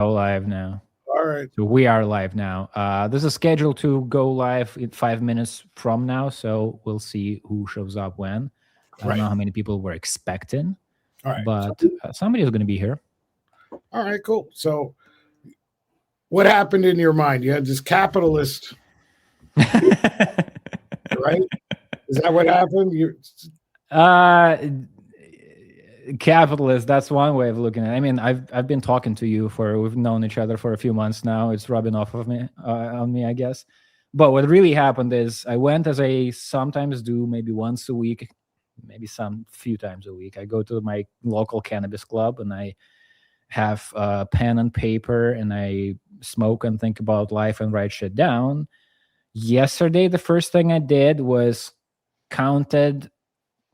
Go live now. All right. So we are live now. This is scheduled to go live in 5 minutes from now. So we'll see who shows up when. I don't know how many people we're expecting, All right. but somebody is going to be here. All right, cool. So what happened in your mind? You had this capitalist, right? Is that what happened? Capitalist, that's one way of looking at it. I mean, I've been talking to you we've known each other for a few months now. It's rubbing off of me on me, I guess. But what really happened is I went, as I sometimes do, maybe once a week, maybe few times a week. I go to my local cannabis club and I have pen and paper and I smoke and think about life and write shit down. Yesterday, the first thing I did was counted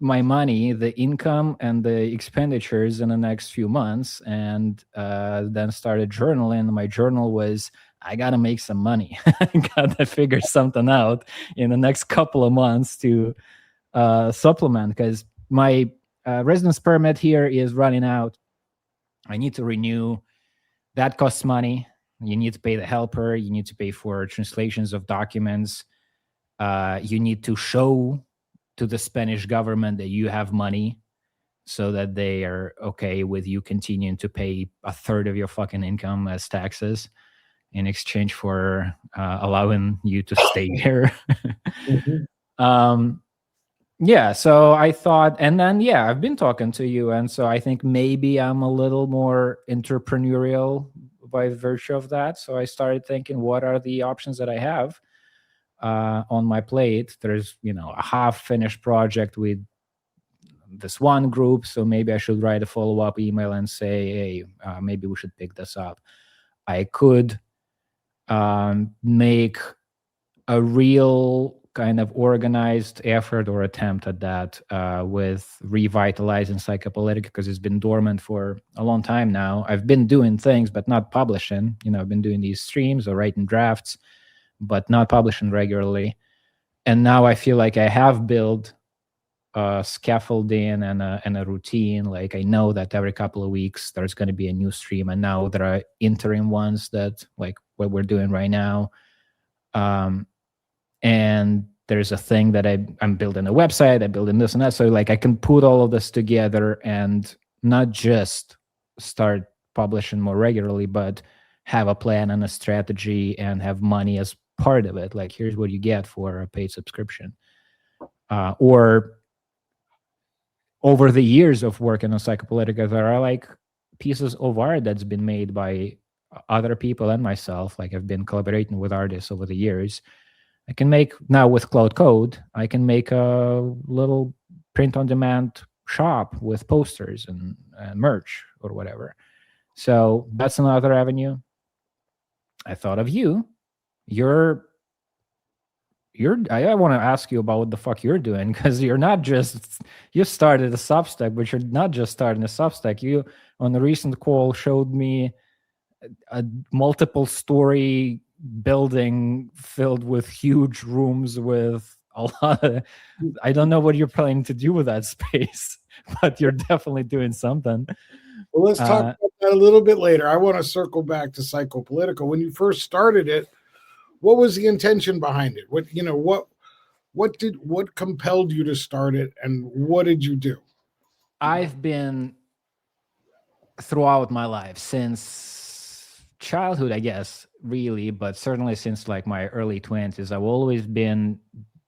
my money, the income and the expenditures in the next few months, and then started journaling. My journal was, I gotta make some money. I gotta figure something out in the next couple of months to supplement, because my residence permit here is running out. I need to renew. That costs money. You need to pay the helper. You need to pay for translations of documents. You need to show to the Spanish government that you have money so that they are okay with you continuing to pay a third of your fucking income as taxes in exchange for allowing you to stay here. Yeah, so I thought, and then, yeah, I've been talking to you, and so I think maybe I'm a little more entrepreneurial by virtue of that. So I started thinking, what are the options that I have on my plate? There's, a half-finished project with this one group, so maybe I should write a follow-up email and say, hey, maybe we should pick this up. I could make a real kind of organized effort or attempt at that with revitalizing Psychopolitica, because it's been dormant for a long time now. I've been doing things, but not publishing. I've been doing these streams or writing drafts, but not publishing regularly. And now I feel like I have built scaffolding and a routine. Like I know that every couple of weeks there's going to be a new stream, and now there are interim ones that, like what we're doing right now. And there's a thing that I'm building a website, I'm building this and that. So like I can put all of this together and not just start publishing more regularly, but have a plan and a strategy and have money as part of it. Like, here's what you get for a paid subscription. Or over the years of working on Psychopolitica, there are like pieces of art that's been made by other people and myself. Like I've been collaborating with artists over the years. I can make now with Cloud Code, I can make a little print-on-demand shop with posters and merch or whatever. So that's another avenue. I thought of you. I want to ask you about what the fuck you're doing, because you started a Substack, but you're not just starting a Substack. You, on the recent call, showed me a multiple story building filled with huge rooms with a lot of, I don't know what you're planning to do with that space, but you're definitely doing something. Well, let's talk about that a little bit later. I want to circle back to Psychopolitica. When you first started it, what was the intention behind it? What compelled you to start it, and what did you do? I've been, throughout my life, since childhood, I guess, really, but certainly since like my early 20s, I've always been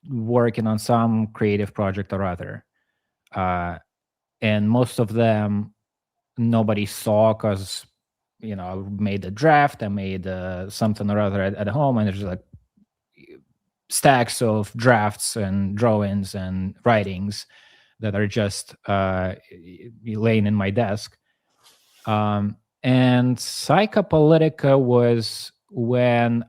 working on some creative project or other. And most of them nobody saw, because, I made a draft, I made something or other at home, and there's like stacks of drafts and drawings and writings that are just laying in my desk. And Psychopolitica was when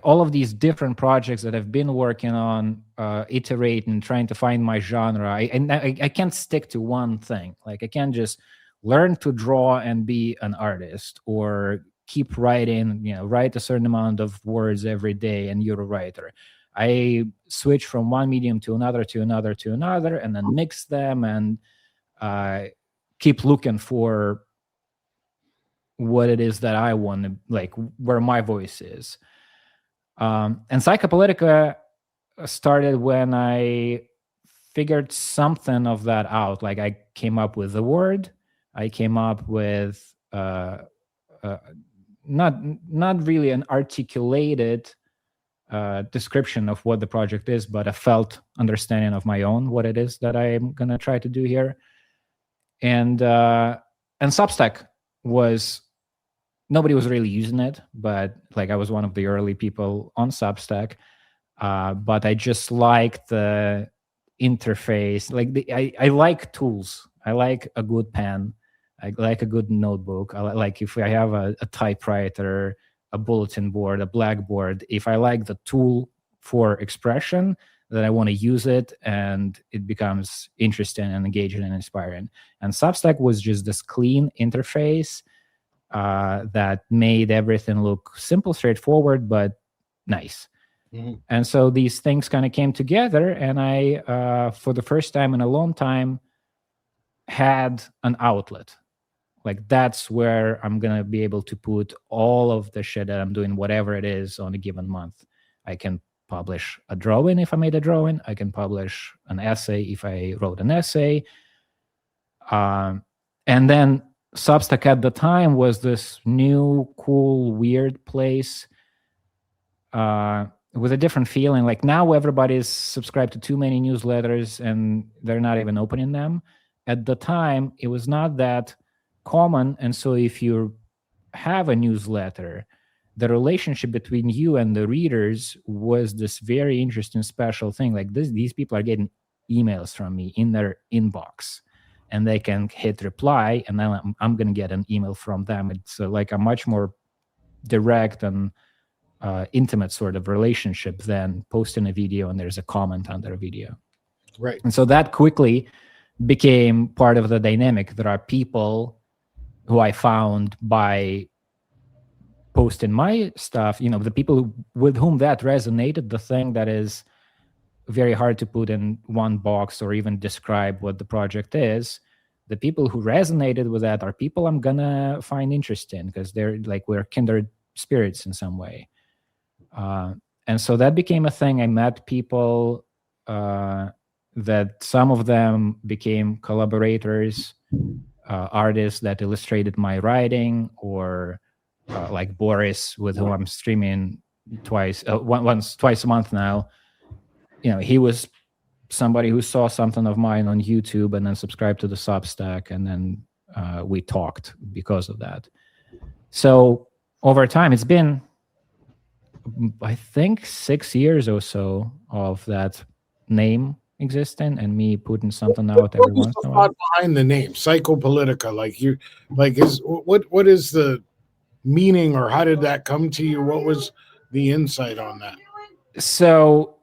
all of these different projects that I've been working on, iterating, trying to find my genre. I can't stick to one thing. Like I can't just learn to draw and be an artist, or keep writing, write a certain amount of words every day and you're a writer. I switch from one medium to another, and then mix them and keep looking for what it is that I want to, like, where my voice is. And Psychopolitica started when I figured something of that out. Like, I came up with the word, I came up with not really an articulated description of what the project is, but a felt understanding of my own, what it is that I'm gonna try to do here. And Substack was, nobody was really using it, but like I was one of the early people on Substack. But I just like the interface. Like I like tools. I like a good pen. I like a good notebook. I like if I have a typewriter, a bulletin board, a blackboard. If I like the tool for expression, then I want to use it, and it becomes interesting and engaging and inspiring. And Substack was just this clean interface that made everything look simple, straightforward, but nice. Mm-hmm. And so these things kind of came together, and I, for the first time in a long time, had an outlet. Like, that's where I'm going to be able to put all of the shit that I'm doing, whatever it is, on a given month. I can publish a drawing if I made a drawing. I can publish an essay if I wrote an essay. And then Substack at the time was this new, cool, weird place with a different feeling. Like, now everybody's subscribed to too many newsletters and they're not even opening them. At the time, it was not that common. And so if you have a newsletter, the relationship between you and the readers was this very interesting, special thing. Like, these people are getting emails from me in their inbox, and they can hit reply, and then I'm going to get an email from them. It's like a much more direct and intimate sort of relationship than posting a video and there's a comment under a video. Right. And so that quickly became part of the dynamic. There are people who I found by posting my stuff, the people with whom that resonated, the thing that is very hard to put in one box or even describe what the project is. The people who resonated with that are people I'm gonna find interesting, because they're like, we're kindred spirits in some way. And so that became a thing. I met people that some of them became collaborators, artists that illustrated my writing, or like Boris, with whom I'm streaming twice a month now. He was somebody who saw something of mine on YouTube and then subscribed to the Substack, and then we talked because of that. So over time, it's been, I think, 6 years or so of that name existing and me putting something out every once in a while. Behind the name Psychopolitica, what is the meaning, or how did that come to you? What was the insight on that? So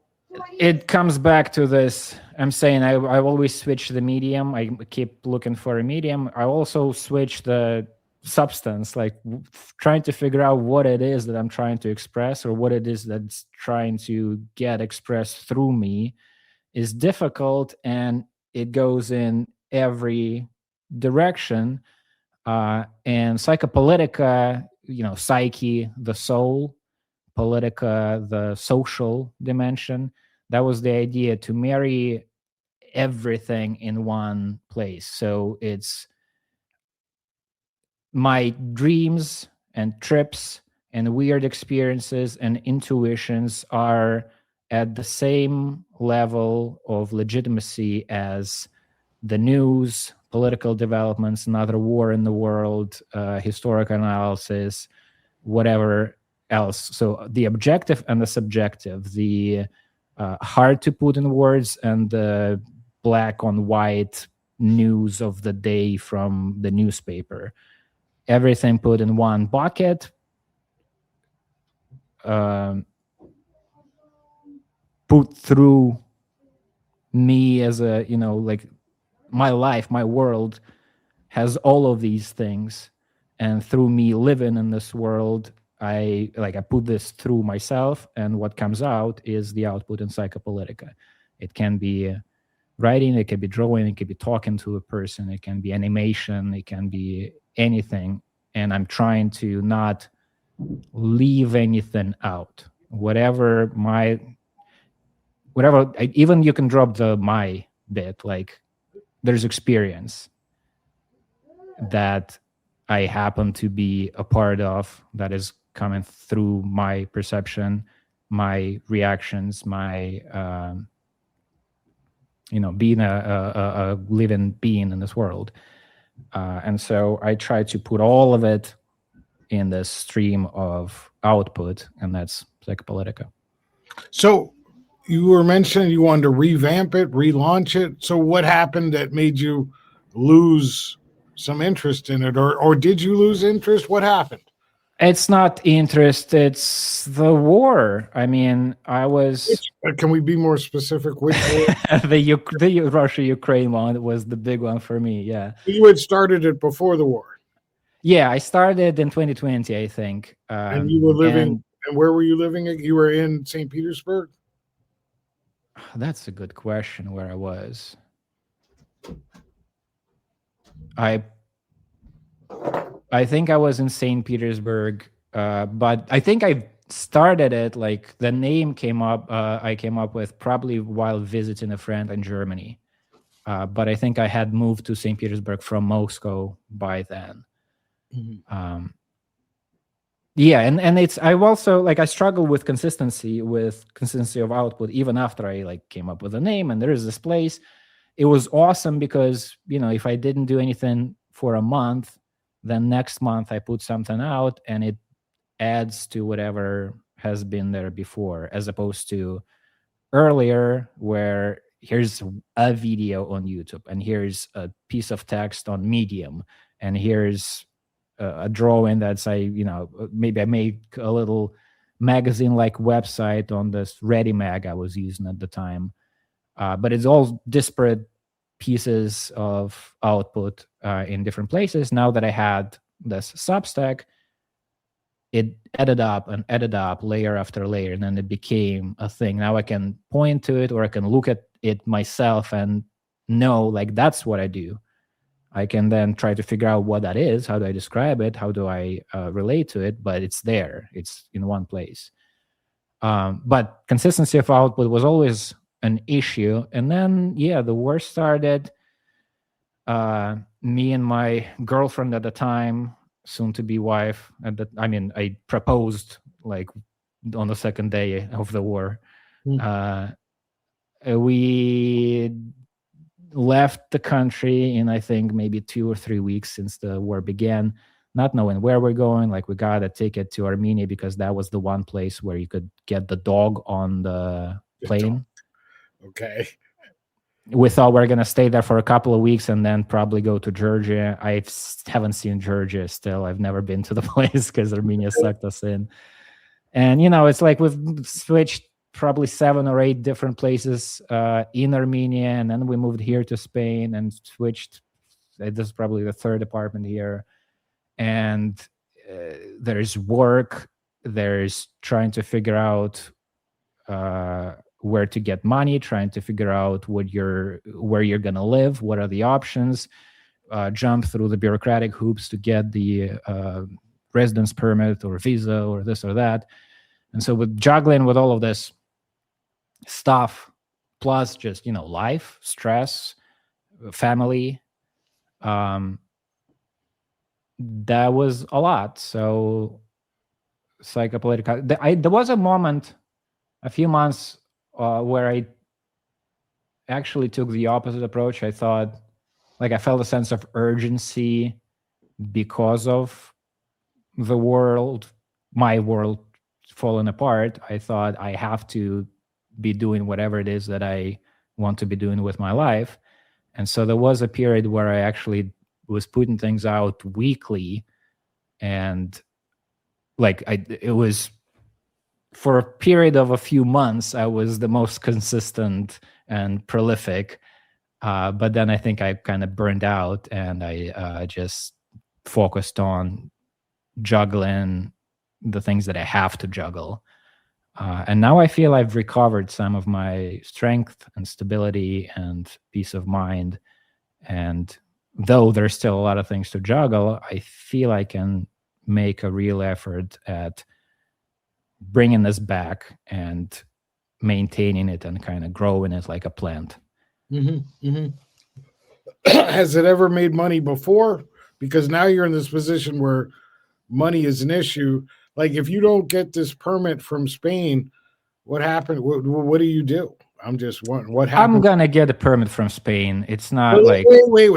it comes back to this. I'm saying I always switch the medium. I keep looking for a medium. I also switch the substance, like trying to figure out what it is that I'm trying to express, or what it is that's trying to get expressed through me, is difficult, and it goes in every direction. And Psychopolitica, psyche, the soul, politica, the social dimension. That was the idea, to marry everything in one place. So it's my dreams and trips and weird experiences and intuitions are at the same level of legitimacy as the news, political developments, another war in the world, historical analysis, whatever else. So the objective and the subjective, the hard to put in words and the black on white news of the day from the newspaper, everything put in one bucket, put through me as a, like my life, my world has all of these things. And through me living in this world, I put this through myself, and what comes out is the output in Psychopolitica. It can be writing, it can be drawing, it can be talking to a person, it can be animation, it can be anything. and I'm trying to not leave anything out. Whatever, even you can drop the my bit, like there's experience that I happen to be a part of that is coming through my perception, my reactions, my being a living being in this world. And so I try to put all of it in this stream of output, and that's Psychopolitica. So you were mentioning you wanted to revamp it, relaunch it. So what happened that made you lose some interest in it, or did you lose interest? What happened? It's not interest, it's the war. I mean, I was... Can we be more specific? Which war? the Russia-Ukraine one was the big one for me, yeah. You had started it before the war. Yeah, I started in 2020, I think. And you were living, and where were you living? You were in St. Petersburg? That's a good question, where I was. I think I was in St. Petersburg, but I think I started it, like the name came up, I came up with probably while visiting a friend in Germany. But I think I had moved to St. Petersburg from Moscow by then. Mm-hmm. Yeah, and it's, I've also, like, I struggle with consistency of output even after I like came up with a name and there is this place. It was awesome because, if I didn't do anything for a month, then next month I put something out and it adds to whatever has been there before, as opposed to earlier where here's a video on YouTube and here's a piece of text on Medium and here's a drawing that's maybe I made a little magazine-like website on this Ready Mag I was using at the time. But it's all disparate pieces of output in different places. Now that I had this Substack, it added up layer after layer, and then it became a thing. Now I can point to it, or I can look at it myself and know, like, that's what I do. I can then try to figure out what that is. How do I describe it? How do I relate to it? But it's there. It's in one place. But consistency of output was always an issue. And then, the war started. Me and my girlfriend at the time, soon to be wife, I proposed like on the second day of the war. We left the country in, I think, maybe 2 or 3 weeks since the war began, not knowing where we're going. Like, we got a ticket to Armenia because that was the one place where you could get the dog on the plane. Okay. We thought we were going to stay there for a couple of weeks and then probably go to Georgia. I haven't seen Georgia still. I've never been to the place because Armenia sucked us in. And, it's like we've switched probably 7 or 8 different places in Armenia. And then we moved here to Spain and switched. This is probably the 3rd apartment here. And there's work. There's trying to figure out where to get money, trying to figure out where you're going to live, what are the options, jump through the bureaucratic hoops to get the residence permit or visa or this or that. And so with juggling with all of this stuff, plus just, life, stress, family, that was a lot. So Psychopolitica, there was a moment, a few months where I actually took the opposite approach. I thought, like, I felt a sense of urgency because of the world, my world falling apart. I thought I have to be doing whatever it is that I want to be doing with my life. And so there was a period where I actually was putting things out weekly, and it was, for a period of a few months, I was the most consistent and prolific. But then I think I kind of burned out, and I just focused on juggling the things that I have to juggle. And now I feel I've recovered some of my strength and stability and peace of mind. And though there's still a lot of things to juggle, I feel I can make a real effort at bringing this back and maintaining it and kind of growing it like a plant. Has it ever made money before? Because now you're in this position where money is an issue. Like, if you don't get this permit from Spain, what happened? What do you do? I'm just wondering what happens. I'm gonna get a permit from Spain. It's not wait.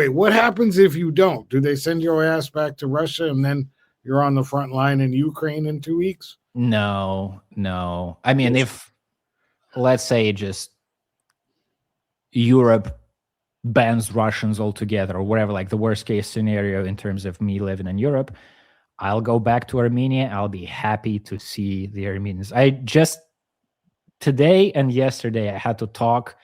What happens if you don't? Do they send your ass back to Russia and then you're on the front line in Ukraine in 2 weeks? No. I mean, if, let's say, just Europe bans Russians altogether or whatever, like the worst case scenario in terms of me living in Europe, I'll go back to Armenia. I'll be happy to see the Armenians. I just today and yesterday I had to talk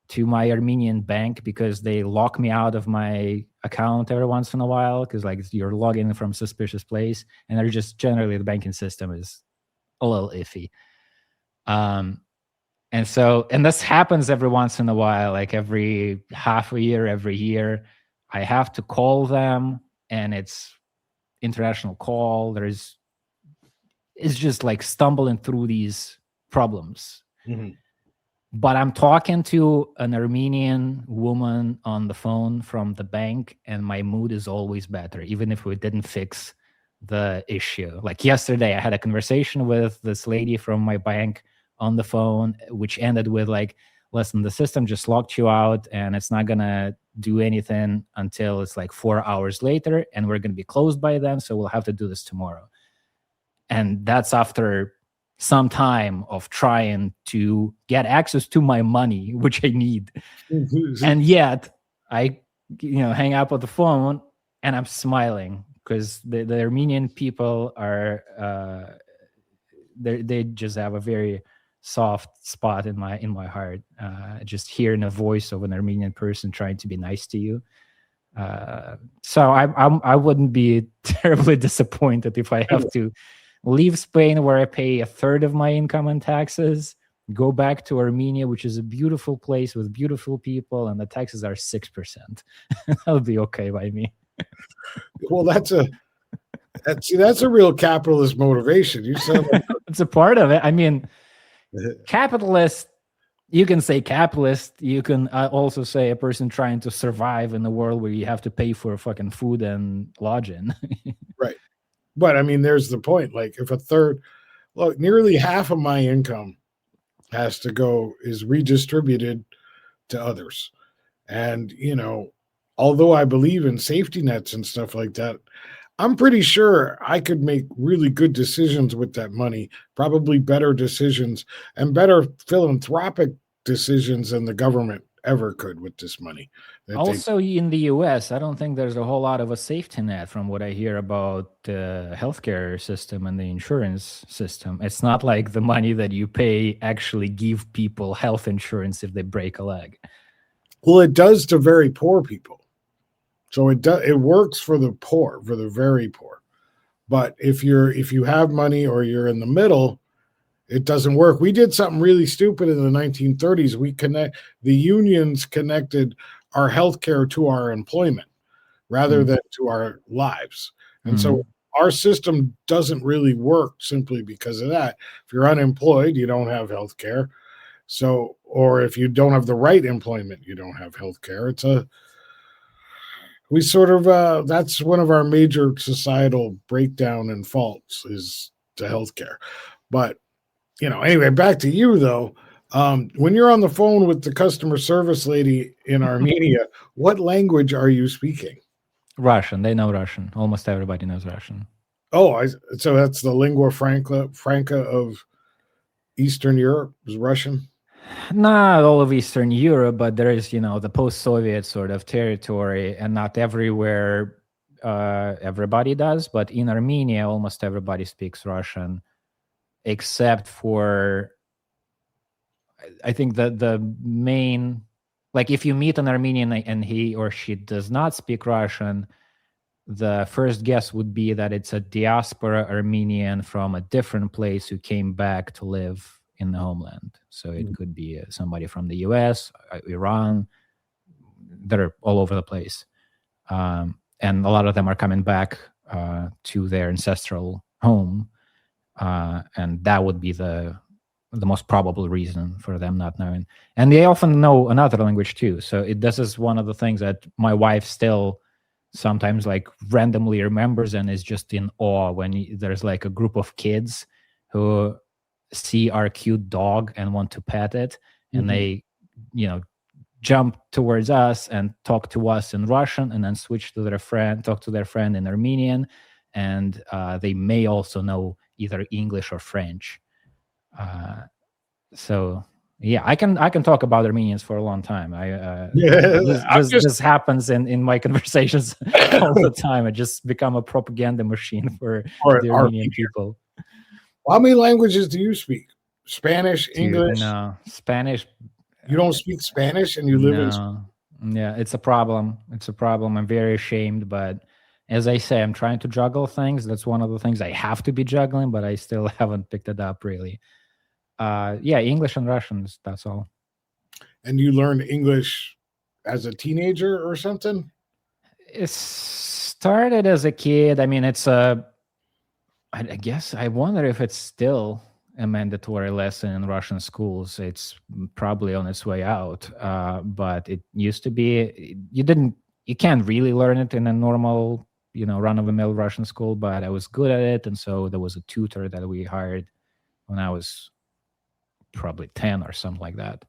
to my Armenian bank because they lock me out of my account every once in a while because like you're logging in from suspicious place, and they're just generally the banking system is a little iffy. And this happens every once in a while, like every half a year, every year. I have to call them, and it's international call. It's just like stumbling through these problems. But I'm talking to an Armenian woman on the phone from the bank, and my mood is always better, even if we didn't fix the issue. Like yesterday, I had a conversation with this lady from my bank on the phone, which ended with like, listen, the system just locked you out and it's not gonna do anything until it's like 4 hours later, and we're gonna be closed by then, so we'll have to do this tomorrow. And that's after some time of trying to get access to my money, which I need. And yet I hang up on the phone and I'm smiling because the Armenian people are they just have a very soft spot in my heart. Just hearing a voice of an Armenian person trying to be nice to you. So I wouldn't be terribly disappointed if I have to leave Spain, where I pay a third of my income in taxes, go back to Armenia, which is a beautiful place with beautiful people, and the taxes are 6%. That'll be okay by me. Well, that's a real capitalist motivation. You said it's a part of it. I mean, capitalist. You can say capitalist. You can also say a person trying to survive in a world where you have to pay for fucking food and lodging. Right. But I mean, there's the point. Like, if nearly half of my income is redistributed to others. And, although I believe in safety nets and stuff like that, I'm pretty sure I could make really good decisions with that money, probably better decisions and better philanthropic decisions than the government ever could with this money. Also, in the US, I don't think there's a whole lot of a safety net from what I hear about the healthcare system and the insurance system. It's not like the money that you pay actually give people health insurance if they break a leg. Well, it does to very poor people. So it works for the poor, for the very poor. But if you have money or you're in the middle, it doesn't work. We did something really stupid in the 1930s. The unions connected our healthcare to our employment rather than to our lives. And so our system doesn't really work simply because of that. If you're unemployed, you don't have healthcare. So, or if you don't have the right employment, you don't have healthcare. That's one of our major societal breakdown and faults is the healthcare. But anyway, back to you though. When you're on the phone with the customer service lady in Armenia, what language are you speaking? Russian. They know Russian. Almost everybody knows Russian. Oh, so that's the lingua franca of Eastern Europe is Russian? Not all of Eastern Europe, but there is, the post-Soviet sort of territory, and not everywhere everybody does. But in Armenia, almost everybody speaks Russian, except for, I think the main, like if you meet an Armenian and he or she does not speak Russian, the first guess would be that it's a diaspora Armenian from a different place who came back to live in the homeland. So it could be somebody from the US, Iran. They're all over the place. And a lot of them are coming back to their ancestral home, and that would be the most probable reason for them not knowing. And they often know another language too. So this is one of the things that my wife still sometimes like randomly remembers and is just in awe when there's like a group of kids who see our cute dog and want to pet it, and they, jump towards us and talk to us in Russian, and then switch to talk to their friend in Armenian, and they may also know either English or French. So yeah, I can talk about Armenians for a long time. This happens in my conversations all the time. I just become a propaganda machine for the Armenian people. How many languages do you speak? Spanish, English? No, Spanish. You don't speak Spanish, and you live in. Yeah, it's a problem. I'm very ashamed, but as I say, I'm trying to juggle things. That's one of the things I have to be juggling, but I still haven't picked it up really. English and Russian, that's all. And you learned English as a teenager or something? It started as a kid. I mean, I guess I wonder if it's still a mandatory lesson in Russian schools. It's probably on its way out. But it used to be, you can't really learn it in a normal, run-of-the-mill Russian school, but I was good at it. And so there was a tutor that we hired when I was probably 10 or something like that.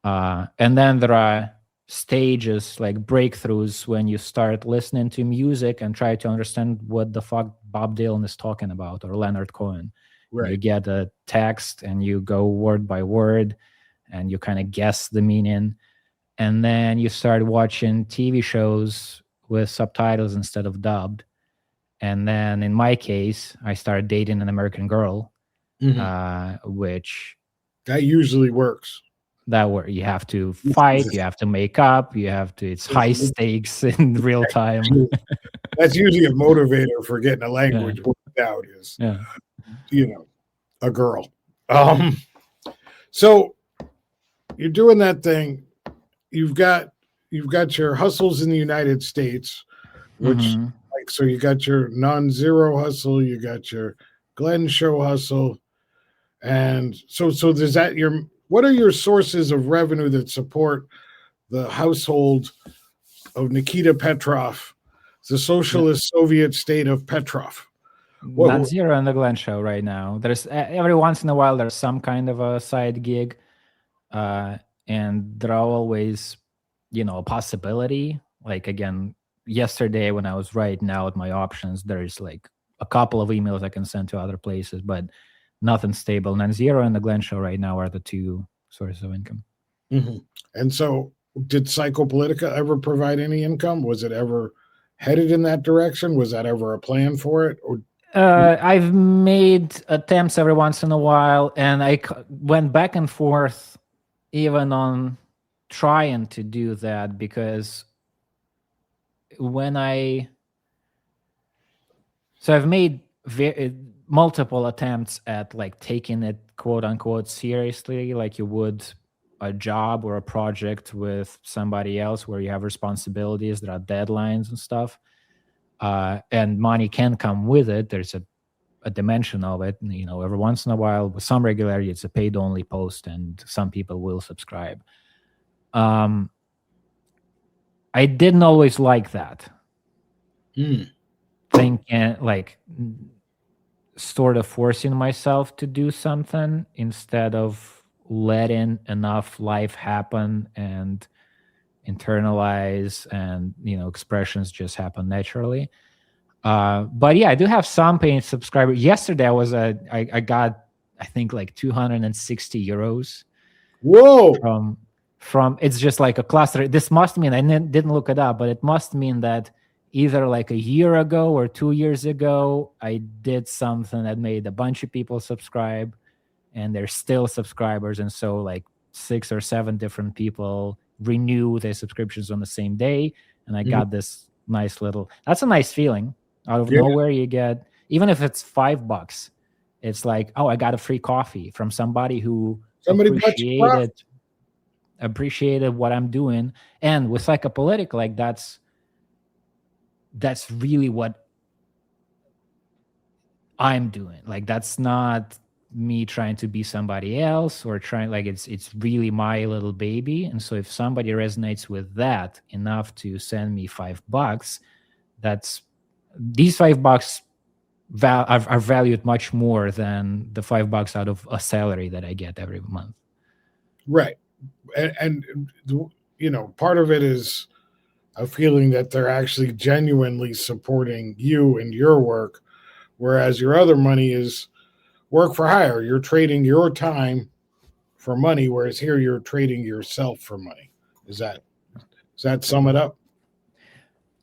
And then there are stages, like breakthroughs, when you start listening to music and try to understand what the fuck Bob Dylan is talking about, or Leonard Cohen. Right. You get a text and you go word by word and you kind of guess the meaning. And then you start watching TV shows with subtitles instead of dubbed. And then in my case, I started dating an American girl, which... That usually works. Where you have to fight, you have to make up, it's high stakes in real time. That's usually a motivator for getting a language worked out is, a girl. So you're doing that thing. You've got your hustles in the United States, which so you got your non-zero hustle, you got your Glen Show hustle. And so there's that. What are your sources of revenue that support the household of Nikita Petrov, the socialist Soviet state of Petrov? Non-zero and the Glen Show right now. There's every once in a while there's some kind of a side gig, and there are always, a possibility. Like again, yesterday when I was writing out my options, there's like a couple of emails I can send to other places, but nothing stable. Non-zero and the Glen Show right now are the two sources of income. And so did Psychopolitica ever provide any income? Was it ever headed in that direction? Was that ever a plan for it? Or I've made attempts every once in a while, and I went back and forth even on trying to do that, because I've made multiple attempts at like taking it quote unquote seriously, like you would a job or a project with somebody else where you have responsibilities, there are deadlines and stuff, and money can come with it. There's a dimension of it, every once in a while with some regularity it's a paid only post and some people will subscribe. I didn't always like that. Thinking like sort of forcing myself to do something instead of letting enough life happen and internalize, and expressions just happen naturally. But yeah, I do have some paying subscribers. Yesterday I got I think like 260 euros. Whoa! From it's just like a cluster. This must mean, I didn't look it up, but it must mean that either like a year ago or 2 years ago, I did something that made a bunch of people subscribe, and they're still subscribers. And so like 6 or 7 different people renew their subscriptions on the same day. And I got this nice that's a nice feeling. Out of nowhere, you get, even if it's $5, it's like, oh, I got a free coffee from somebody who appreciated what I'm doing. And with Psychopolitica, like that's that's really what I'm doing. Like, that's not me trying to be somebody else or trying, like, it's really my little baby. And so if somebody resonates with that enough to send me $5, that's these $5 are valued much more than the $5 out of a salary that I get every month. Right. And part of it is a feeling that they're actually genuinely supporting you and your work, whereas your other money is work for hire. You're trading your time for money, whereas here you're trading yourself for money. Does that sum it up?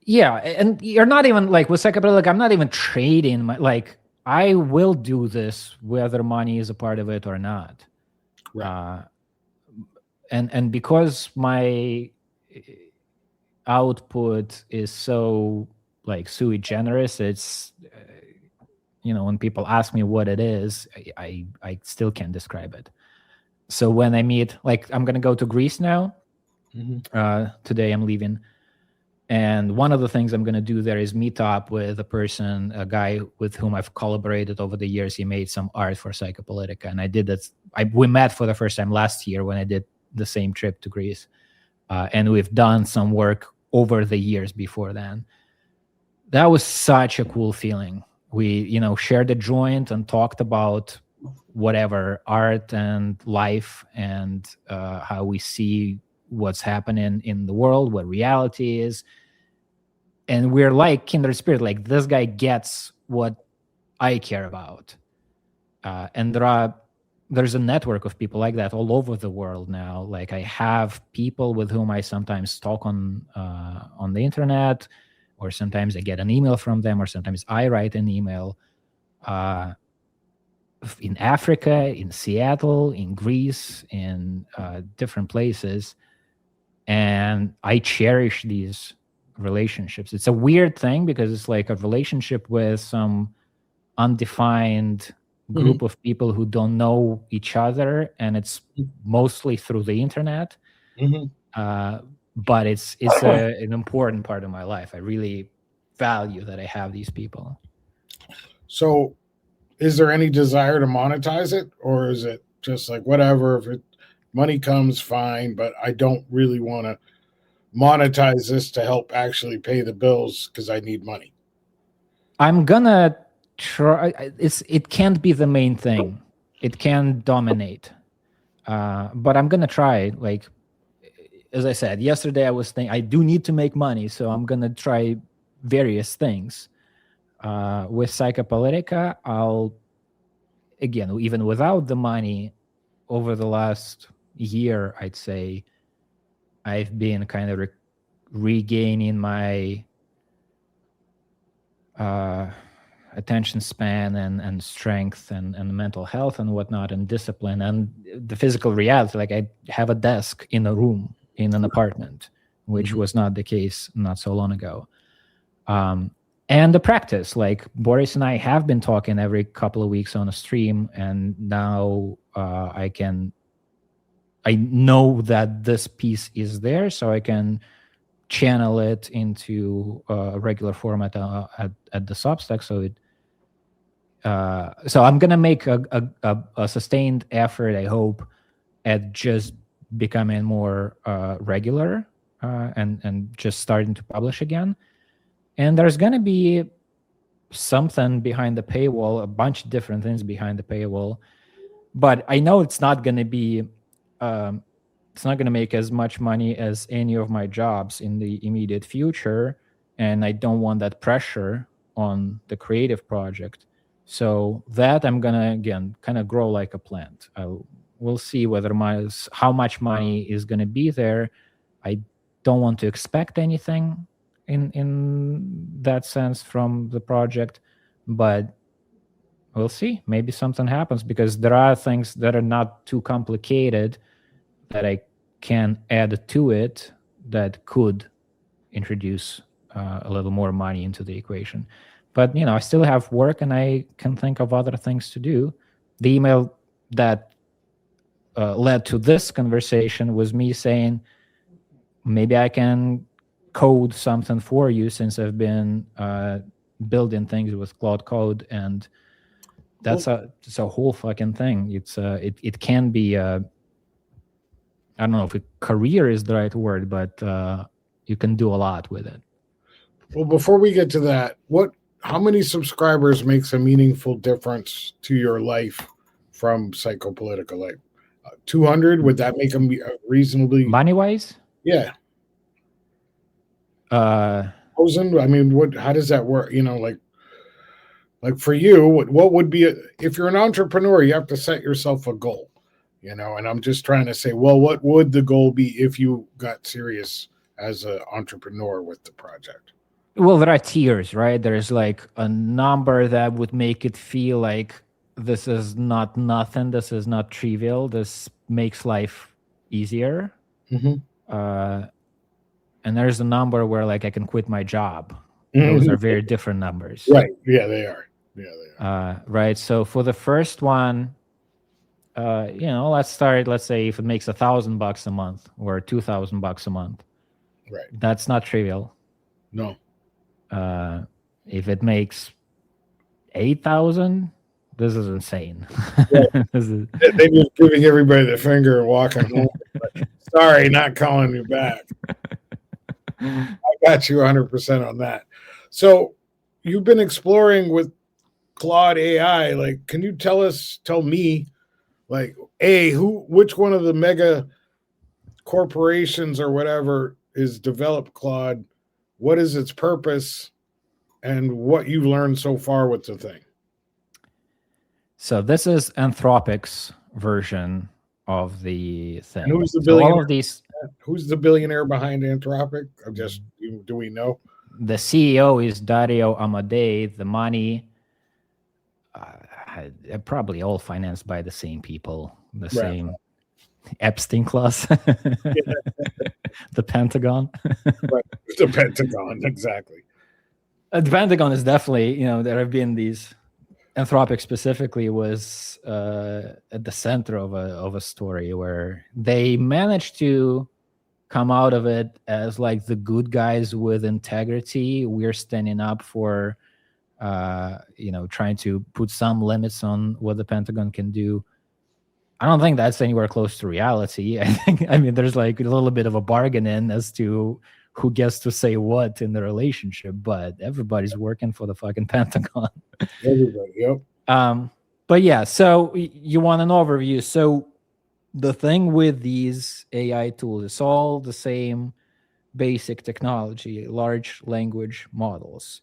Yeah, and you're not even like with Psychopolitica, I'm not even trading like I will do this whether money is a part of it or not. Right. And because my output is so like sui generis, it's when people ask me what it is, I still can't describe it. So when I meet, like, I'm gonna go to Greece now. Today I'm leaving. And one of the things I'm going to do there is meet up with a guy with whom I've collaborated over the years. He made some art for Psychopolitica. And I did that. We met for the first time last year when I did the same trip to Greece. And we've done some work over the years before then. That was such a cool feeling. We, shared a joint and talked about whatever, art and life and how we see what's happening in the world, what reality is. And we're like kindred spirit, like this guy gets what I care about. And there's a network of people like that all over the world now. Like I have people with whom I sometimes talk on the internet, or sometimes I get an email from them, or sometimes I write an email. In Africa, in Seattle, in Greece, in different places. And I cherish these relationships. It's a weird thing because it's like a relationship with some undefined group of people who don't know each other, and it's mostly through the internet. But it's an important part of my life. I really value that I have these people. So is there any desire to monetize it, or is it just like whatever, if money comes, fine, but I don't really want to monetize this to help actually pay the bills because I need money? I'm gonna try. It can't be the main thing. It can dominate, but I'm gonna try. Like, as I said yesterday, I was thinking I do need to make money, so I'm gonna try various things. With Psychopolitica, even without the money, over the last year, I'd say I've been kind of regaining my attention span and strength and mental health and whatnot, and discipline and the physical reality. Like I have a desk in a room in an apartment, which was not the case not so long ago. And the practice, like Boris and I have been talking every couple of weeks on a stream, and now I know that this piece is there, so I can channel it into a regular format at the Substack. So I'm gonna make a sustained effort, I hope, at just becoming more regular and just starting to publish again. And there's going to be something behind the paywall, a bunch of different things behind the paywall. But I know it's not going to be, it's not going to make as much money as any of my jobs in the immediate future. And I don't want that pressure on the creative project. So that I'm going to, again, kind of grow like a plant. We'll see how much money is going to be there. I don't want to expect anything in that sense from the project, but we'll see. Maybe something happens, because there are things that are not too complicated that I can add to it that could introduce a little more money into the equation. But I still have work, and I can think of other things to do. The email that led to this conversation was me saying maybe I can code something for you, since I've been building things with Claude Code, and it's a whole fucking thing. It can be I don't know if a career is the right word, but you can do a lot with it. Well, before we get to that, how many subscribers makes a meaningful difference to your life from Psychopolitica? Like 200? Would that make them reasonably money wise? Yeah. 1,000? I mean, how does that work? You know, like for you, what would be if you're an entrepreneur, you have to set yourself a goal, you know, and I'm just trying to say, well, what would the goal be if you got serious as an entrepreneur with the project? Well, there are tiers, right? There's like a number that would make it feel like this is not nothing. This is not trivial. This makes life easier. Mm-hmm. And there's a number where like I can quit my job. Those are very different numbers. Right. Yeah, they are. Yeah, they are. Right. So for the first one, you know, let's say if it makes $1,000 a month or $2,000 a month. Right. That's not trivial. No. If it makes 8,000, this is insane. Yeah. They're just giving everybody the finger and walking home. Sorry, not calling you back. I got you 100% on that. So you've been exploring with Claude AI. Like, can you tell me, like, which one of the mega corporations or whatever is developed Claude? What is its purpose, and what you've learned so far with the thing? So this is Anthropic's version of the thing. And who's the billionaire? So all of these. Who's the billionaire behind Anthropic? Do we know? The CEO is Dario Amodei. The money, probably all financed by the same people, the same Epstein class, the Pentagon. Right. The Pentagon, exactly. The Pentagon is definitely, you know, there have been these. Anthropic specifically was at the center of a story where they managed to come out of it as like the good guys with integrity. We're standing up for, you know, trying to put some limits on what the Pentagon can do. I don't think that's anywhere close to reality. I mean, there's like a little bit of a bargain in as to who gets to say what in the relationship, but everybody's working for the fucking Pentagon. Everybody, yep. But yeah, so you want an overview. So the thing with these AI tools, it's all the same basic technology, large language models.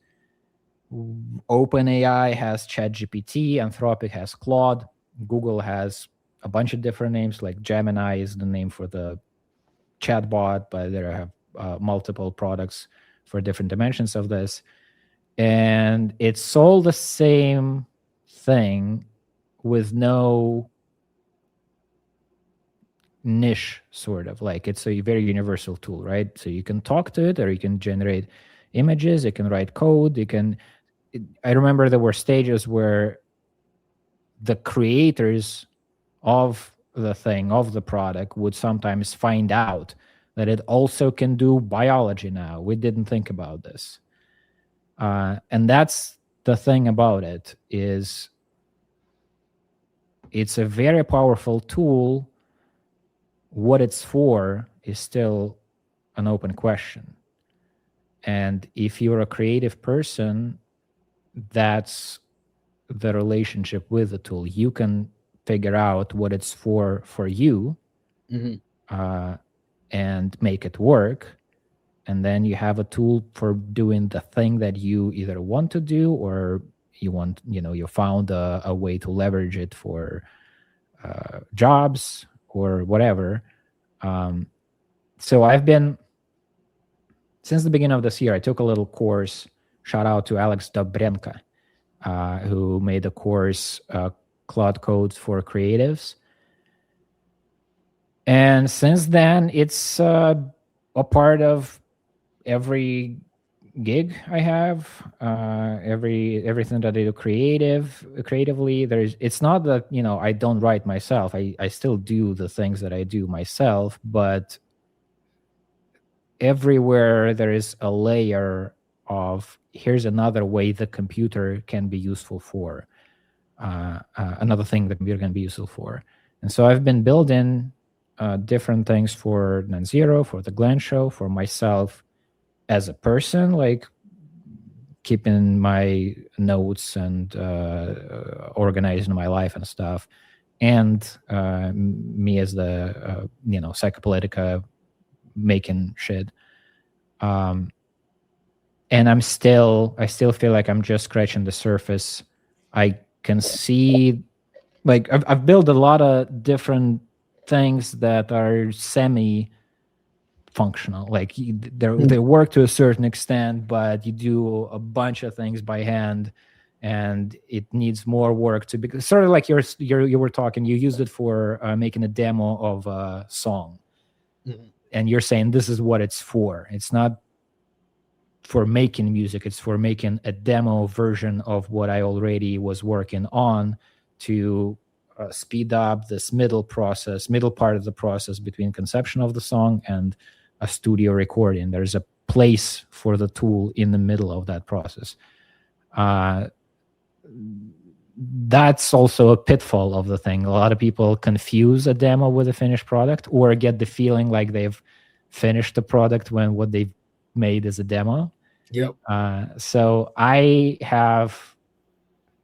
OpenAI has ChatGPT, Anthropic has Claude, Google has a bunch of different names, like Gemini is the name for the chatbot, but there have multiple products for different dimensions of this. And it's all the same thing with no niche, sort of. Like, it's a very universal tool, right? So you can talk to it, or you can generate images, you can write code, I remember there were stages where the creators of the thing, of the product, would sometimes find out that it also can do biology now. We didn't think about this. And that's the thing about it, is it's a very powerful tool. What it's for is still an open question. And if you're a creative person, that's the relationship with the tool. You can figure out what it's for you, and make it work. And then you have a tool for doing the thing that you either want to do, or you found a way to leverage it for jobs or whatever. So I've been, since the beginning of this year, I took a little course. Shout out to Alex Dobrenka, who made a course, Claude Codes for Creatives. And since then, it's a part of every gig I have, everything that I do creatively. It's not that, I don't write myself. I still do the things that I do myself, but everywhere there is a layer of here's another way the computer can be useful for, another thing the computer can be useful for. And so I've been building different things for Non-Zero, for the Glen Show, for myself as a person, like keeping my notes and organizing my life and stuff, and me as the Psychopolitica making shit. And I still feel like I'm just scratching the surface. I can see, like, I've built a lot of different things that are semi-functional. Like they work to a certain extent, but you do a bunch of things by hand, and it needs more work to be sort of like you were talking. You used it for making a demo of a song, and you're saying this is what it's for. It's not for making music, it's for making a demo version of what I already was working on to speed up this middle part of the process between conception of the song and a studio recording. There's a place for the tool in the middle of that process. That's also a pitfall of the thing. A lot of people confuse a demo with a finished product, or get the feeling like they've finished the product when what they've made is a demo. Yep. So I have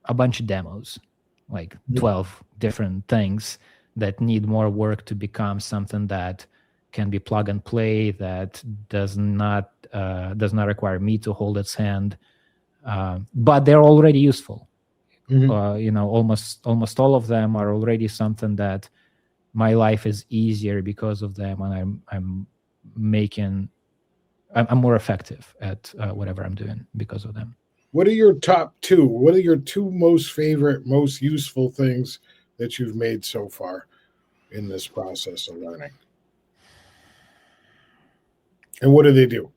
a bunch of demos, like 12 different things that need more work to become something that can be plug and play, that does not require me to hold its hand, but they're already useful. Almost all of them are already something that my life is easier because of them, and I'm more effective at whatever I'm doing because of them. What are your top two? What are your two most favorite, most useful things that you've made so far in this process of learning? And what do they do?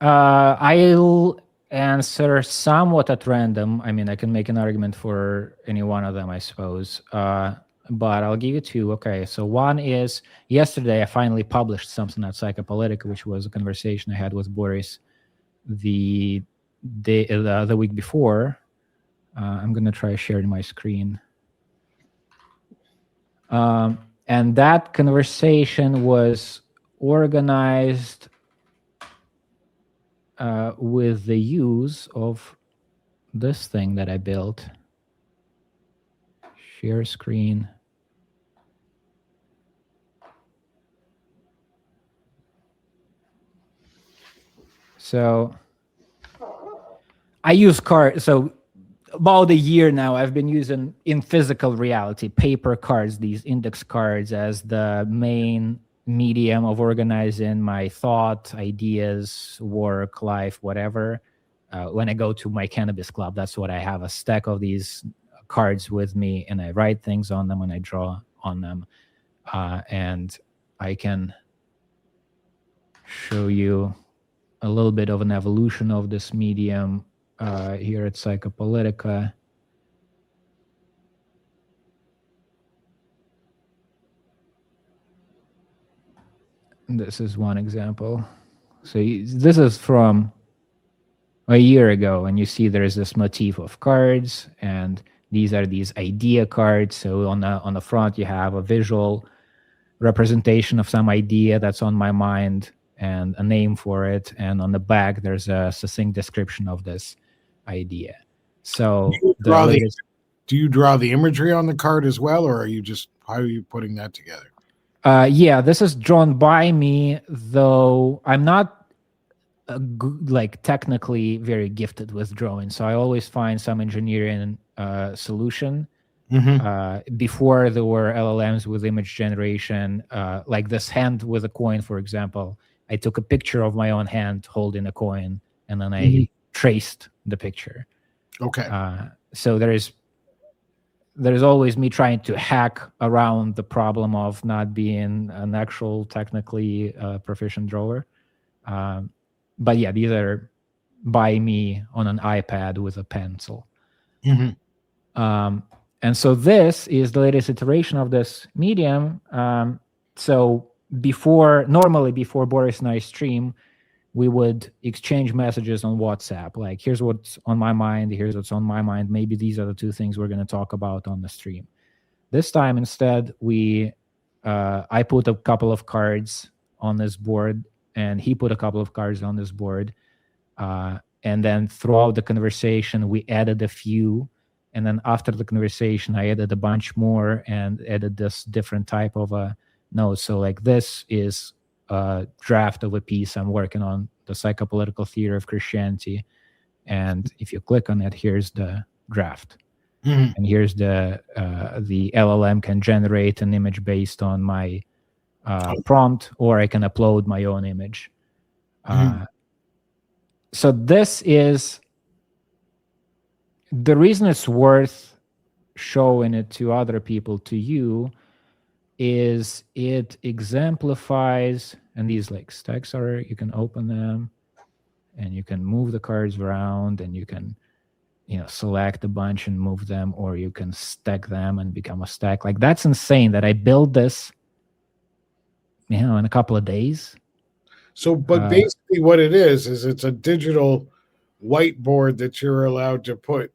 I'll answer somewhat at random. I mean, I can make an argument for any one of them, I suppose. But I'll give you two. Okay, so one is, yesterday I finally published something at Psychopolitica, which was a conversation I had with Boris the week before. I'm going to try sharing my screen. And that conversation was organized with the use of this thing that I built. Share screen. So I use cards. So about a year now, I've been using, in physical reality, paper cards, these index cards, as the main medium of organizing my thought, ideas, work, life, whatever. When I go to my cannabis club, that's what I have, a stack of these cards with me, and I write things on them and I draw on them. And I can show you a little bit of an evolution of this medium here at Psychopolitica. This is one example. So this is from a year ago, and you see there's this motif of cards, and these are these idea cards. So on the front, you have a visual representation of some idea that's on my mind and a name for it. And on the back, there's a succinct description of this idea. So do you draw the imagery on the card as well, or how are you putting that together? Yeah, this is drawn by me, though I'm not technically very gifted with drawing. So I always find some engineering solution. Before there were LLMs with image generation, like this hand with a coin, for example, I took a picture of my own hand holding a coin, and then I traced the picture. Okay. So there's always me trying to hack around the problem of not being an actual technically proficient drawer. But yeah, these are by me on an iPad with a pencil. And so this is the latest iteration of this medium. So normally before Boris and I stream, we would exchange messages on WhatsApp. Like, here's what's on my mind. Here's what's on my mind. Maybe these are the two things we're going to talk about on the stream. This time, instead, I put a couple of cards on this board, and he put a couple of cards on this board. And then throughout the conversation, we added a few. And then after the conversation, I added a bunch more and added this different type of a note. So like, this is a draft of a piece I'm working on, the psychopolitical theory of Christianity. And if you click on it, here's the draft. And here's the LLM can generate an image based on my prompt, or I can upload my own image. So this is the reason it's worth showing it to other people, to you, is it exemplifies, and these like stacks are, you can open them and you can move the cards around, and you can, select a bunch and move them, or you can stack them and become a stack. Like, that's insane that I built this, in a couple of days. So, but basically what it is it's a digital whiteboard that you're allowed to put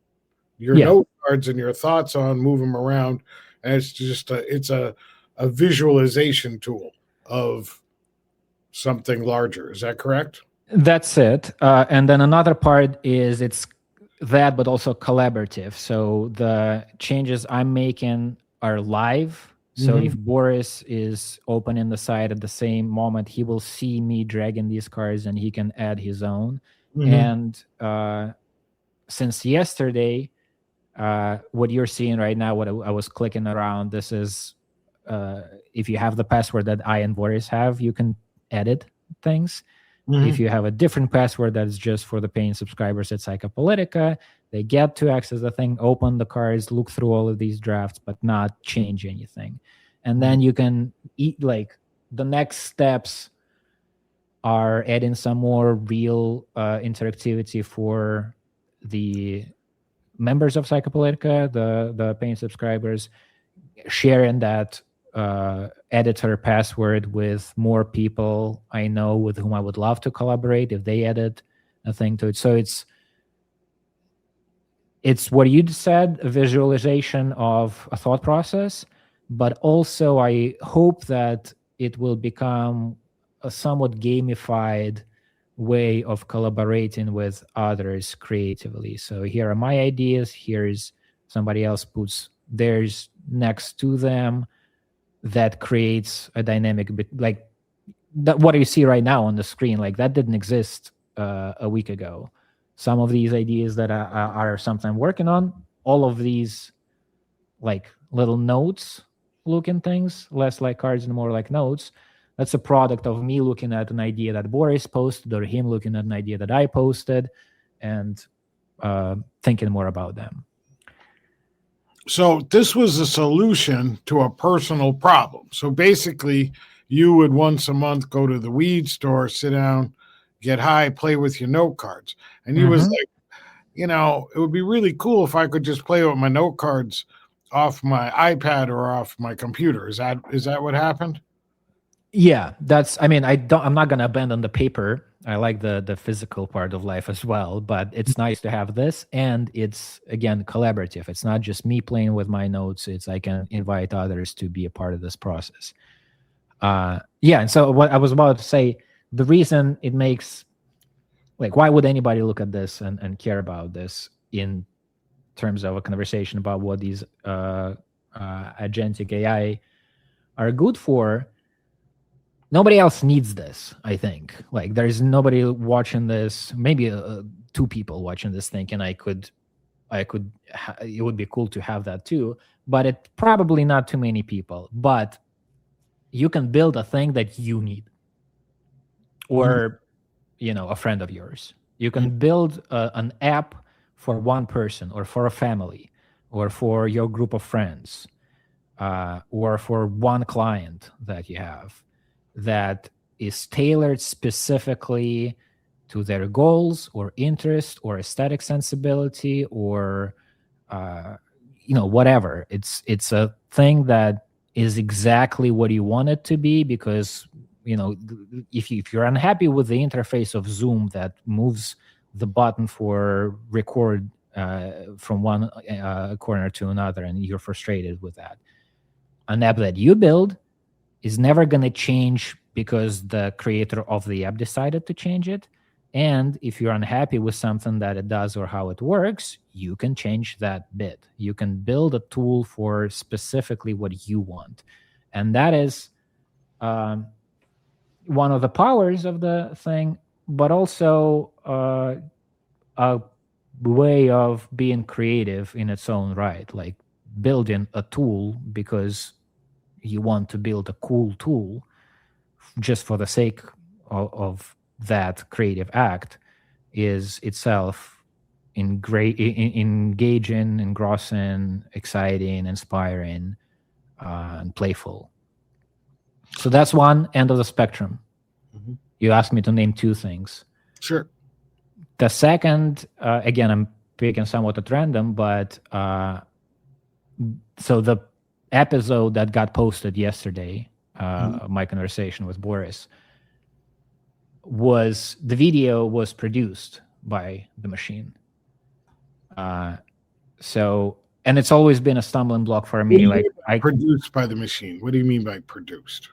your note cards and your thoughts on, move them around. And it's just a visualization tool of something larger. Is that correct? That's it. And then another part is it's that, but also collaborative. So the changes I'm making are live. So if Boris is opening the site at the same moment, he will see me dragging these cards and he can add his own. And since yesterday, what you're seeing right now, what I was clicking around, this is, if you have the password that I and Boris have, you can edit things. If you have a different password that's just for the paying subscribers at Psychopolitica, they get to access the thing, open the cards, look through all of these drafts, but not change anything. And then you can like, the next steps are adding some more real interactivity for the members of Psychopolitica, the paying subscribers, sharing that editor password with more people I know with whom I would love to collaborate if they added a thing to it. So it's what you said, a visualization of a thought process, but also I hope that it will become a somewhat gamified way of collaborating with others creatively. So here are my ideas, here's somebody else puts theirs next to them. That creates a dynamic bit, like that. What you see right now on the screen, like that didn't exist a week ago. Some of these ideas that are something I'm working on, all of these like little notes looking things, less like cards and more like notes. That's a product of me looking at an idea that Boris posted, or him looking at an idea that I posted, and thinking more about them. So this was a solution to a personal problem. So basically, you would once a month go to the weed store, sit down, get high, play with your note cards. And he was like, it would be really cool if I could just play with my note cards off my iPad or off my computer. Is that what happened? Yeah, I'm not going to abandon the paper. I like the physical part of life as well, but it's nice to have this, and it's, again, collaborative. It's not just me playing with my notes. It's I can invite others to be a part of this process. And so what I was about to say, the reason it makes, like, why would anybody look at this and care about this in terms of a conversation about what these agentic AI are good for? Nobody else needs this, I think. Like, there's nobody watching this, maybe two people watching this thinking it would be cool to have that too, but it probably not too many people. But you can build a thing that you need, or, a friend of yours. You can build an app for one person, or for a family, or for your group of friends, or for one client that you have, that is tailored specifically to their goals or interest or aesthetic sensibility or whatever. It's a thing that is exactly what you want it to be, because if you're unhappy with the interface of Zoom that moves the button for record from one corner to another, and you're frustrated with that, an app that you build is never going to change because the creator of the app decided to change it. And if you're unhappy with something that it does or how it works, you can change that bit. You can build a tool for specifically what you want. And that is one of the powers of the thing, but also a way of being creative in its own right, like building a tool because you want to build a cool tool just for the sake of that creative act is itself engaging, engrossing, exciting, inspiring, and playful. So that's one end of the spectrum. Mm-hmm. You asked me to name two things. Sure. The second, again, I'm picking somewhat at random, but so the episode that got posted yesterday, my conversation with Boris, the video was produced by the machine. So, and it's always been a stumbling block for me. Produced by the machine. What do you mean by produced?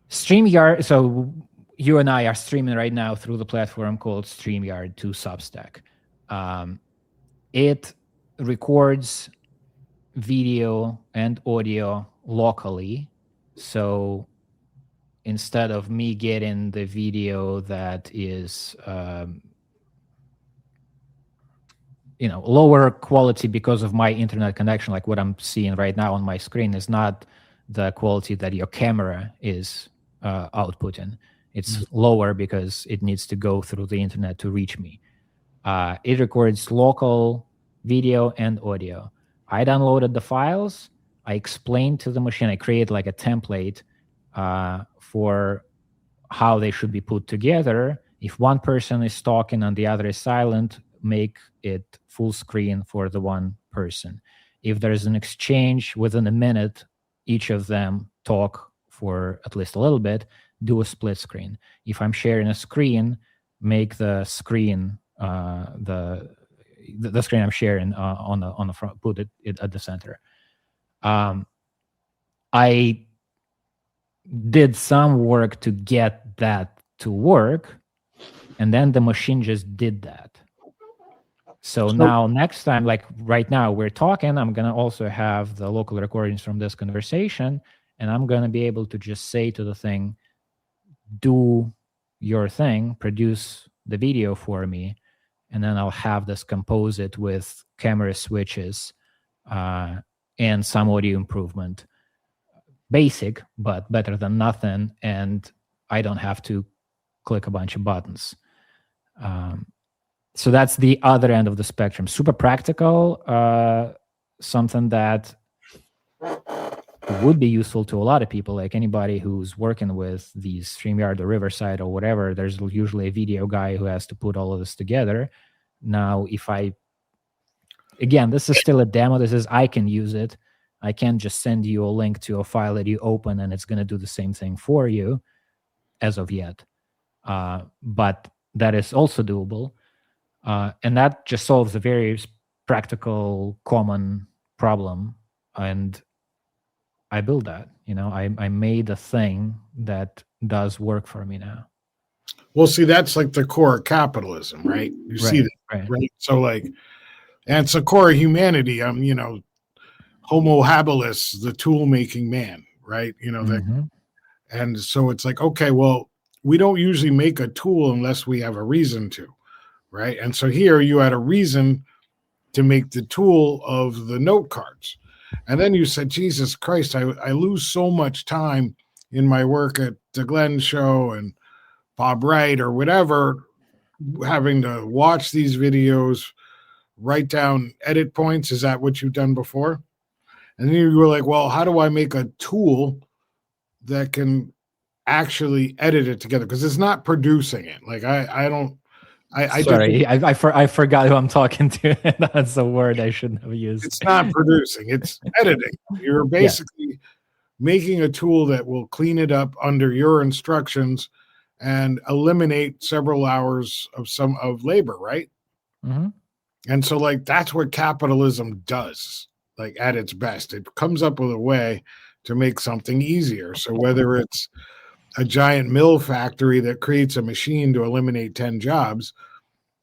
StreamYard. So you and I are streaming right now through the platform called StreamYard to Substack. It records video and audio locally. So instead of me getting the video that is lower quality because of my internet connection, like what I'm seeing right now on my screen is not the quality that your camera is outputting. It's lower because it needs to go through the internet to reach me. It records local video and audio. I downloaded the files. I explained to the machine. I created like a template for how they should be put together. If one person is talking and the other is silent, make it full screen for the one person. If there's an exchange within a minute, each of them talk for at least a little bit, do a split screen. If I'm sharing a screen, make the screen the screen I'm sharing on the front, put it at the center. I did some work to get that to work, and then the machine just did that. So now next time, like right now we're talking, I'm going to also have the local recordings from this conversation, and I'm going to be able to just say to the thing, do your thing, produce the video for me, and then I'll have this composite with camera switches and some audio improvement. Basic, but better than nothing, and I don't have to click a bunch of buttons. So that's the other end of the spectrum. Super practical, something that would be useful to a lot of people, like anybody who's working with these StreamYard or Riverside or whatever. There's usually a video guy who has to put all of this together. Now, again, this is still a demo. I can use it. I can't just send you a link to a file that you open and it's going to do the same thing for you as of yet. But that is also doable. And that just solves a very practical, common problem. And I built that. I made a thing that does work for me now. Well, see, that's like the core of capitalism, right? You see that, right? So and it's the core of humanity. Homo habilis, the tool-making man, right? And so it's like, okay, well, we don't usually make a tool unless we have a reason to, right? And so here you had a reason to make the tool of the note cards. And then you said, Jesus Christ, I lose so much time in my work at the Glen Show and Bob Wright or whatever, having to watch these videos, write down edit points. Is that what you've done before? And then you were like, well, how do I make a tool that can actually edit it together? Because it's not producing it. Like I forgot who I'm talking to. That's a word I shouldn't have used. It's not producing, it's editing. You're basically making a tool that will clean it up under your instructions and eliminate several hours of labor, right? Mm-hmm. And so, like, that's what capitalism does, like, at its best. It comes up with a way to make something easier. So whether it's a giant mill factory that creates a machine to eliminate 10 jobs,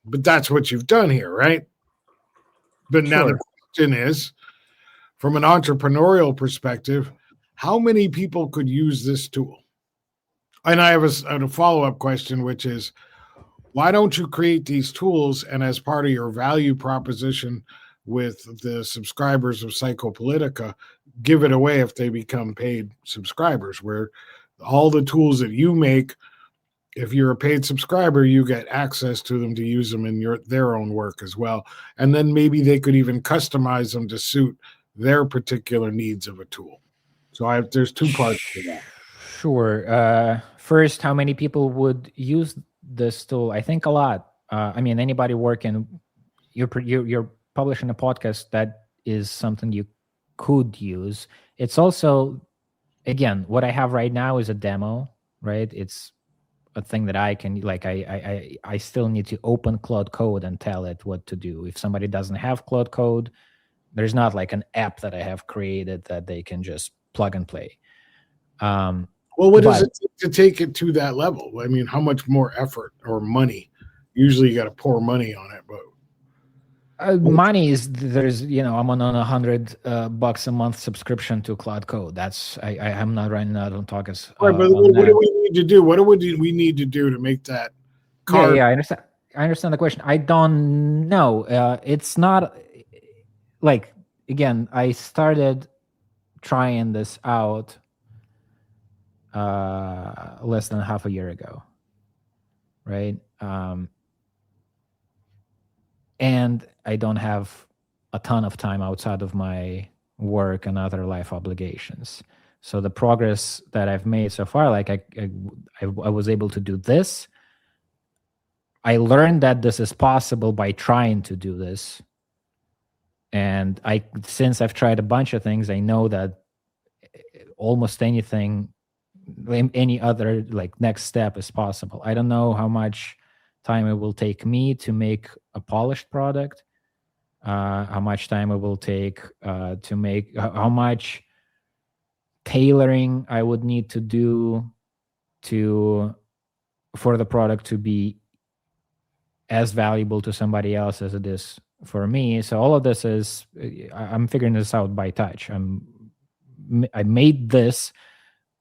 but that's what you've done here, right? But now the question is, from an entrepreneurial perspective, how many people could use this tool? And I have a follow-up question, which is, why don't you create these tools and as part of your value proposition with the subscribers of Psychopolitica, give it away if they become paid subscribers, where all the tools that you make, if you're a paid subscriber, you get access to them to use them in their own work as well. And then maybe they could even customize them to suit their particular needs of a tool. So there's two parts to that. Sure. First, how many people would use this tool? I think a lot. I mean, anybody working, you're publishing a podcast, that is something you could use. It's also, again, what I have right now is a demo, right? It's a thing that I can, like, I still need to open Claude Code and tell it what to do. If somebody doesn't have Claude Code, there's not like an app that I have created that they can just plug and play. Well, what does it take to take it to that level? I mean, how much more effort or money? Usually you got to pour money on it, but money is, there's, I'm on $100 a month subscription to Cloud Code. That's, I'm not running out on Talkers. Right, but what do we need to do? What do we need to do to make that card? Yeah, I understand the question. I don't know. It's not like, again, I started trying this out less than half a year ago, right? And I don't have a ton of time outside of my work and other life obligations. So the progress that I've made so far, like I was able to do this. I learned that this is possible by trying to do this. And since I've tried a bunch of things, I know that almost anything, any other like next step is possible. I don't know how much time it will take me to make a polished product, how much time it will take to make, how much tailoring I would need to do for the product to be as valuable to somebody else as it is for me. So all of this is, I'm figuring this out by touch. I made this.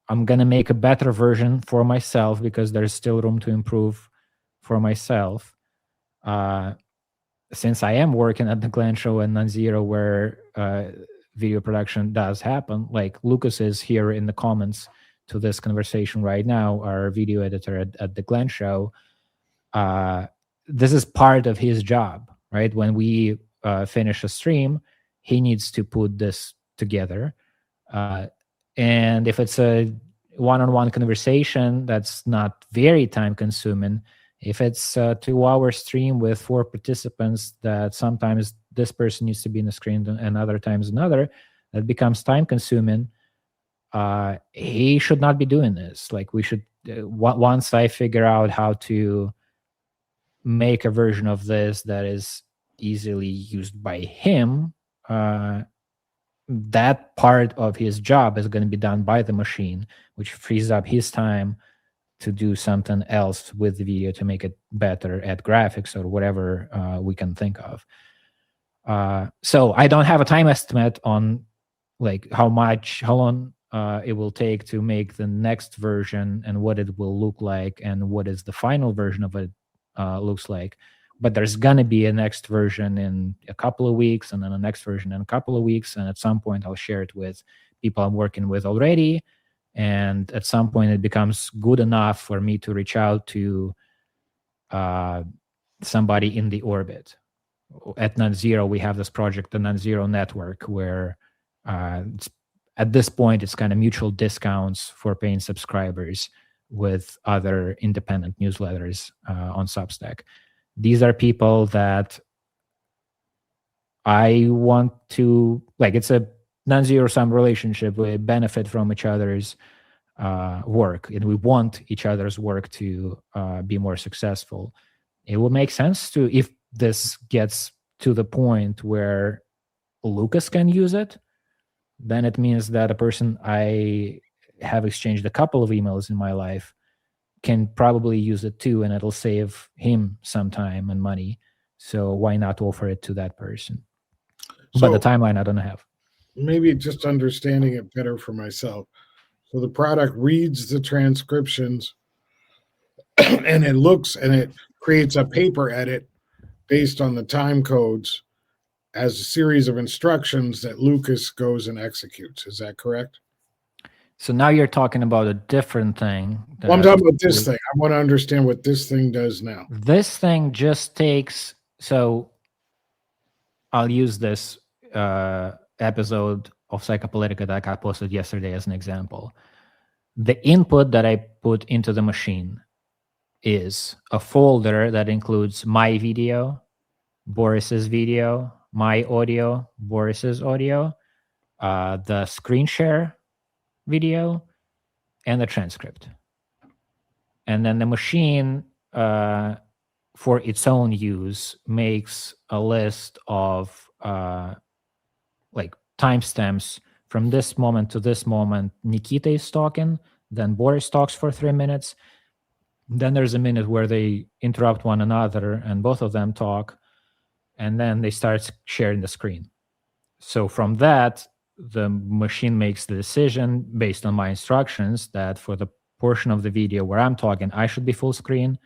I'm going to make a better version for myself because there's still room to improve for myself. Since I am working at the Glen Show and Non-Zero, where video production does happen, like Lucas is here in the comments to this conversation right now, our video editor at the Glen Show. This is part of his job, right? When we finish a stream, he needs to put this together. And if it's a one-on-one conversation, that's not very time-consuming. If it's a 2-hour stream with 4 participants, that sometimes this person needs to be in the screen and other times another, that becomes time-consuming. He should not be doing this. Like, we should, once I figure out how to make a version of this that is easily used by him, that part of his job is going to be done by the machine, which frees up his time to do something else with the video to make it better, add graphics or whatever we can think of. So I don't have a time estimate on like how long it will take to make the next version and what it will look like and what is the final version of it looks like. But there's gonna be a next version in a couple of weeks, and then a next version in a couple of weeks, and at some point I'll share it with people I'm working with already. And at some point it becomes good enough for me to reach out to somebody in the orbit. At Non-Zero, we have this project, the Non-Zero Network, where at this point it's kind of mutual discounts for paying subscribers with other independent newsletters on Substack. These are people that I want to, like, it's a non-zero sum relationship. We benefit from each other's work, and we want each other's work to be more successful. It will make sense to, if this gets to the point where Lucas can use it, then it means that a person I have exchanged a couple of emails in my life can probably use it too, and it'll save him some time and money. So why not offer it to that person? But the timeline I don't have. Maybe just understanding it better for myself. So the product reads the transcriptions and it looks and it creates a paper edit based on the time codes as a series of instructions that Lucas goes and executes. Is that correct? So now you're talking about a different thing. Well, I'm talking about this thing. I want to understand what this thing does now. This thing just takes, so I'll use this episode of Psychopolitica that got posted yesterday as an example. The input that I put into the machine is a folder that includes my video, Boris's video, my audio, Boris's audio, the screen share video, and the transcript. And then the machine, for its own use, makes a list of like timestamps from this moment to this moment. Nikita is talking, then Boris talks for 3 minutes. Then there's a minute where they interrupt one another and both of them talk, and then they start sharing the screen. So from that, the machine makes the decision based on my instructions that for the portion of the video where I'm talking, I should be full screen,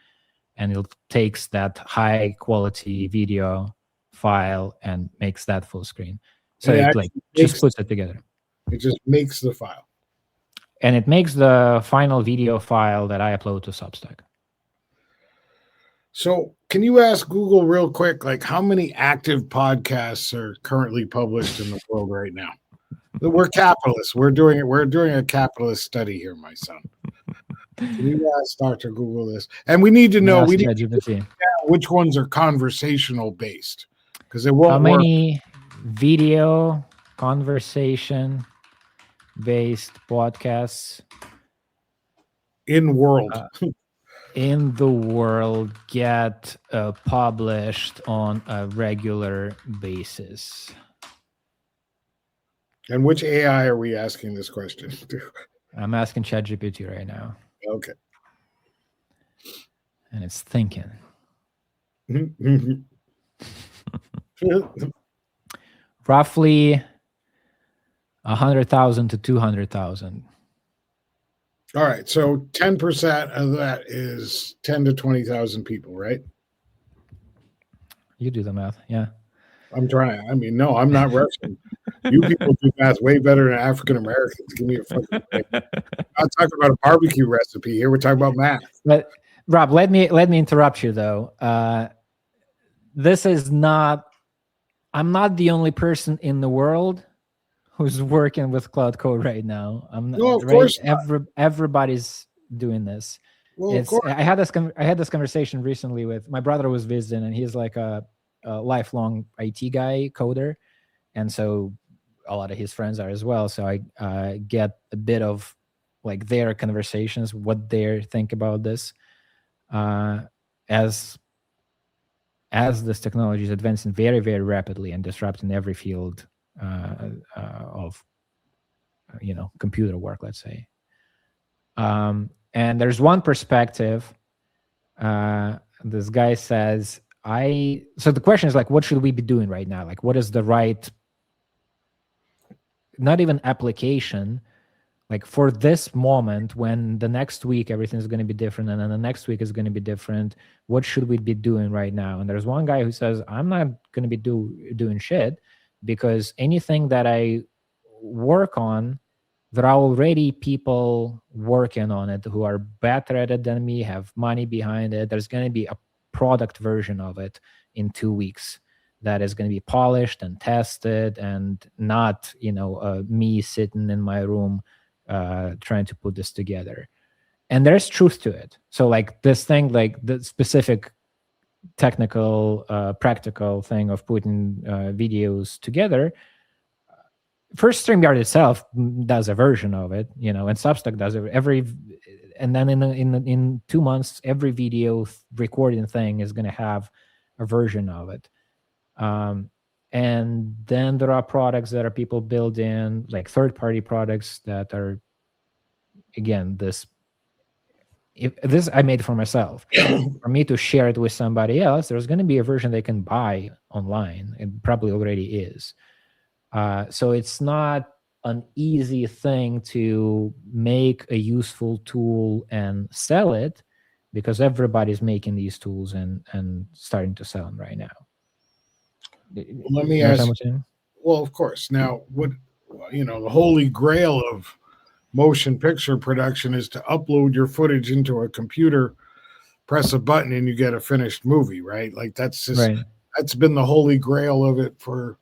and it takes that high quality video file and makes that full screen. So it like just puts it together. It just makes the file. And it makes the final video file that I upload to Substack. So can you ask Google real quick, like how many active podcasts are currently published in the world right now? We're capitalists. We're doing it. We're doing a capitalist study here, my son. Can you ask Dr. Google this? And we need to know which ones are conversational based, because it won't work. How many video conversation based podcasts in the world get published on a regular basis? And which AI are we asking this question to? I'm asking ChatGPT right now. Okay. And it's thinking. Roughly 100,000 to 200,000. All right. So 10% of that is 10 to 20,000 people, right? You do the math. Yeah. I'm trying. I mean, no, I'm not Russian. You people do math way better than African Americans. Give me a fucking break. I'm not talking about a barbecue recipe here. We're talking about math. But Rob, let me interrupt you though. This is not. I'm not the only person in the world who's working with Cloud Code right now. I'm not. No, of course not. Everybody's doing this. Well, of course. I had this conversation recently with my brother was visiting, and he's like a lifelong IT guy, coder, and so a lot of his friends are as well. So I get a bit of like their conversations, what they think about this, as this technology is advancing very, very rapidly and disrupting every field of computer work, let's say. And there's one perspective. This guy says, so the question is like, what should we be doing right now? Like, what is the right, not even application, like for this moment when the next week everything's going to be different and then the next week is going to be different, what should we be doing right now? And there's one guy who says, I'm not going to be doing shit, because anything that I work on, there are already people working on it who are better at it than me, have money behind it. There's going to be a product version of it in 2 weeks that is going to be polished and tested, and not me sitting in my room trying to put this together. And there's truth to it. So like this thing, like the specific technical practical thing of putting videos together, first StreamYard itself does a version of it, and Substack does it and then in 2 months, every video recording thing is going to have a version of it. And then there are products that are people build in, like third-party products that are, again, this I made for myself. For me to share it with somebody else, there's going to be a version they can buy online. It probably already is. So it's not an easy thing to make a useful tool and sell it, because everybody's making these tools and starting to sell them right now. Let me ask. Well, of course. Now, what the holy grail of motion picture production is to upload your footage into a computer, press a button, and you get a finished movie, right? Like that's just that's been the holy grail of it for.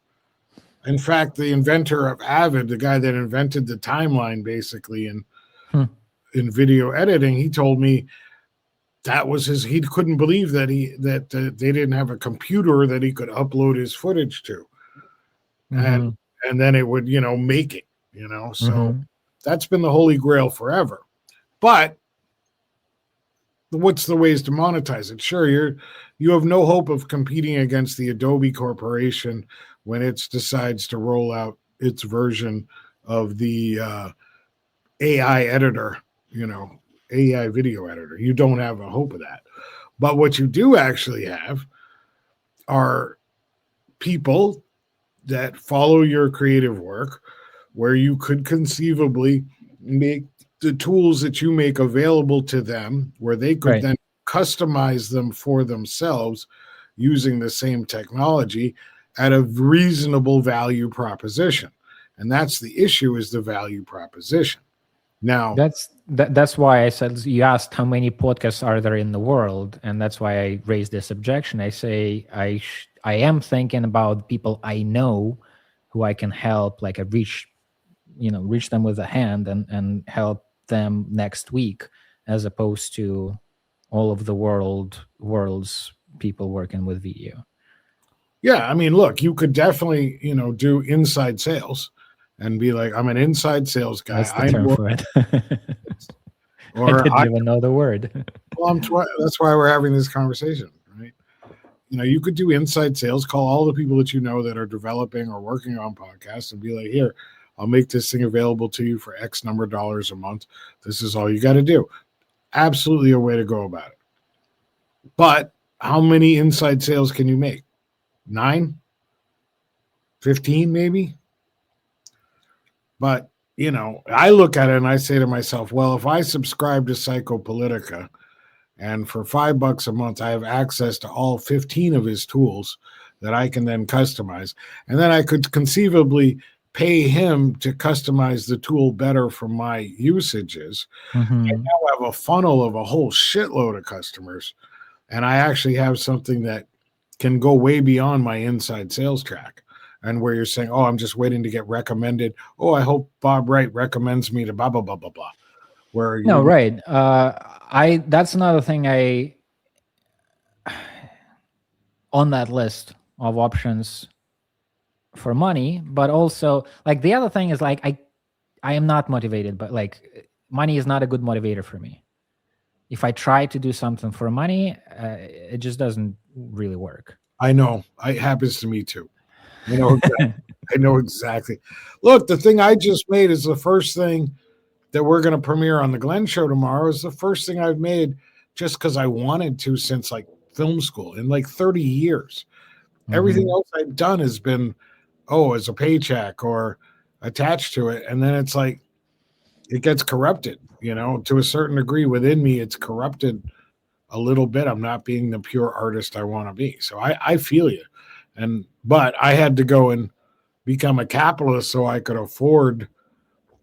In fact, the inventor of Avid, the guy that invented the timeline, basically in video editing, he told me that was he couldn't believe that they didn't have a computer that he could upload his footage to, and then it would make it, so that's been the holy grail forever. But what's the ways to monetize it? Sure, you have no hope of competing against the Adobe Corporation when it decides to roll out its version of the AI editor, AI video editor. You don't have a hope of that. But what you do actually have are people that follow your creative work, where you could conceivably make the tools that you make available to them, where they could then customize them for themselves using the same technology at a reasonable value proposition. And that's the issue, is the value proposition. Now, that's why I said, you asked how many podcasts are there in the world, and that's why I raised this objection. I say I am thinking about people I know who I can help, like I reach them with a hand and help them next week, as opposed to all of the world's people working with video. Yeah, I mean, look, you could definitely, do inside sales and be like, I'm an inside sales guy. That's the term for it. Or I didn't even know the word. Well, that's why we're having this conversation, right? You could do inside sales, call all the people that you know that are developing or working on podcasts and be like, here, I'll make this thing available to you for X number of dollars a month. This is all you got to do. Absolutely a way to go about it. But how many inside sales can you make? 9? 15 maybe? But, I look at it and I say to myself, well, if I subscribe to Psychopolitica and for $5 a month, I have access to all 15 of his tools that I can then customize. And then I could conceivably pay him to customize the tool better for my usages. I now have a funnel of a whole shitload of customers. And I actually have something that can go way beyond my inside sales track, and where you're saying, oh, I'm just waiting to get recommended. Oh, I hope Bob Wright recommends me to blah, blah, blah, blah, blah. That's another thing on that list of options for money, but also like the other thing is like, I am not motivated, but like money is not a good motivator for me. If I try to do something for money, it just doesn't really work. I know. It happens to me too. I know exactly. Look, the thing I just made is the first thing that we're going to premiere on the Glen Show tomorrow. Is the first thing I've made just because I wanted to since like film school in like 30 years. Everything else I've done has been, as a paycheck or attached to it. And then it's like, it gets corrupted, to a certain degree within me. It's corrupted a little bit. I'm not being the pure artist I want to be. So I feel you. But I had to go and become a capitalist so I could afford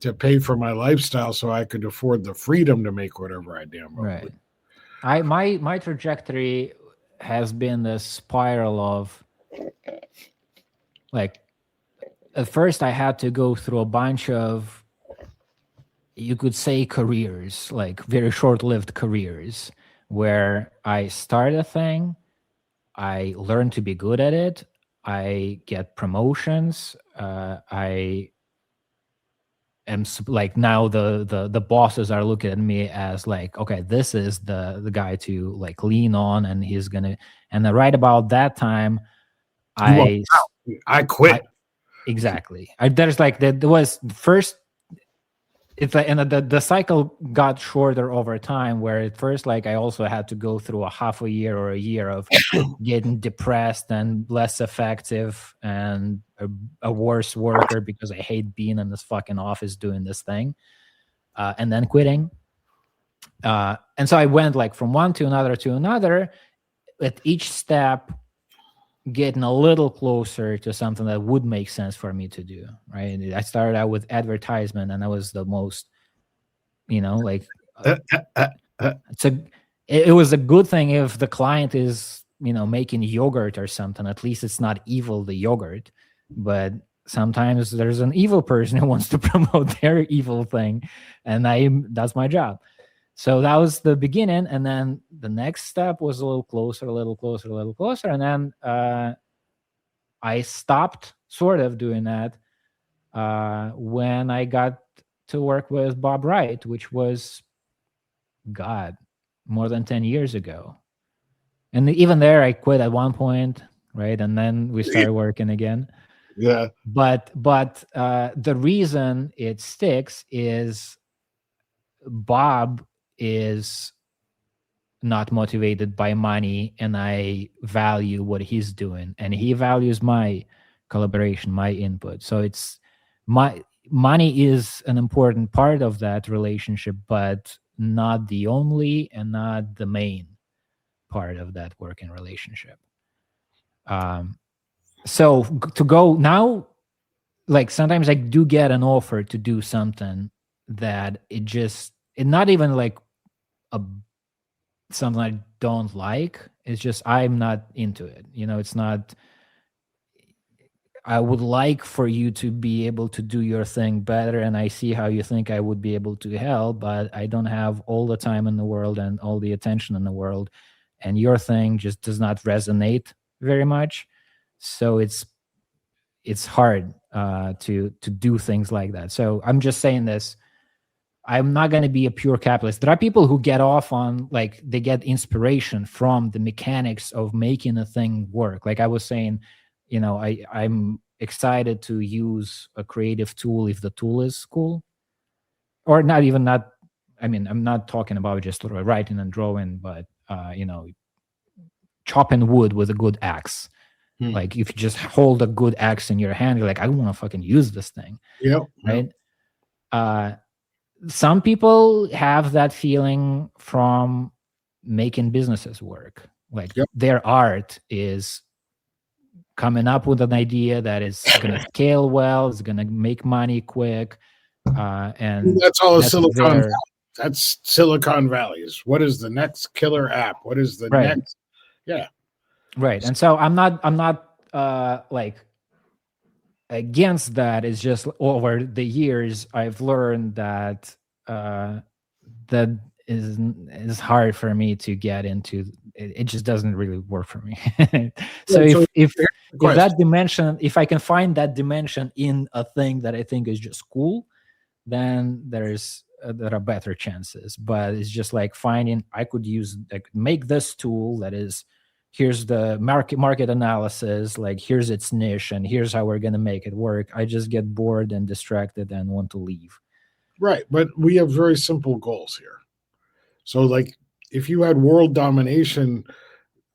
to pay for my lifestyle, so I could afford the freedom to make whatever I damn well. Right. My trajectory has been this spiral of like, at first I had to go through a bunch of, you could say, careers, like very short-lived careers, where I start a thing, I learn to be good at it, I get promotions, I like now the bosses are looking at me as like, okay, this is the guy to like lean on, and he's gonna. And then right about that time, I quit. Exactly. There's like there was first. It's like, and the cycle got shorter over time, where at first, like, I also had to go through a half a year or a year of getting depressed and less effective and a worse worker because I hate being in this fucking office doing this thing, and then quitting. And so I went like from one to another, at each step getting a little closer to something that would make sense for me to do. Right. I started out with advertisement, and that was the most, like it was a good thing if the client is, making yogurt or something. At least it's not evil, the yogurt. But sometimes there's an evil person who wants to promote their evil thing, and that's my job. So that was the beginning, and then the next step was a little closer, and then I stopped sort of doing that when I got to work with Bob Wright, which was, God, more than 10 years ago. And even there, I quit at one point, right? And then we started working again. Yeah. But the reason it sticks is Bob is not motivated by money, and I value what he's doing, and he values my collaboration, my input. So it's money is an important part of that relationship, but not the only and not the main part of that working relationship. So to go now, like sometimes I do get an offer to do something that it not even like something I don't like. It's just I'm not into it. It's not. I would like for you to be able to do your thing better, and I see how you think I would be able to help, but I don't have all the time in the world and all the attention in the world, and your thing just does not resonate very much. So it's hard to do things like that. So I'm just saying this. I'm not going to be a pure capitalist. There are people who get off on, like, they get inspiration from the mechanics of making a thing work. Like I was saying, I'm excited to use a creative tool if the tool is cool. Or I'm not talking about just writing and drawing, but, chopping wood with a good axe. Like if you just hold a good axe in your hand, you're like, I want to fucking use this thing. Yep. Right. Some people have that feeling from making businesses work. Like their art is coming up with an idea that is going to scale well, it's going to make money quick. And that's all Silicon Valley. That's Silicon Valley. What is the next killer app? What is the next? Yeah. Right. And so I'm not like against that. It's just over the years I've learned that that is hard for me to get into. It just doesn't really work for me. So if that dimension, if I can find that dimension in a thing that I think is just cool, then there are better chances. But it's just like finding, I could make this tool that is, here's the market analysis, like here's its niche, and here's how we're going to make it work. I just get bored and distracted and want to leave. Right. But we have very simple goals here. So like if you had world domination,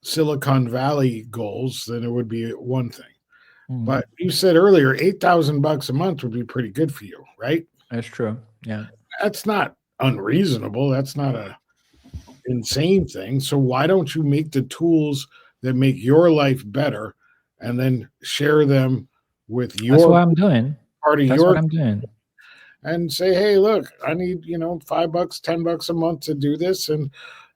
Silicon Valley goals, then it would be one thing. Mm-hmm. But you said earlier, $8,000 a month would be pretty good for you, right? That's true. Yeah. That's not unreasonable. That's not a insane thing. So why don't you make the tools that make your life better and then share them with your That's what I'm doing. What I'm doing. And say, hey, look, I need, $5, $10 a month to do this. And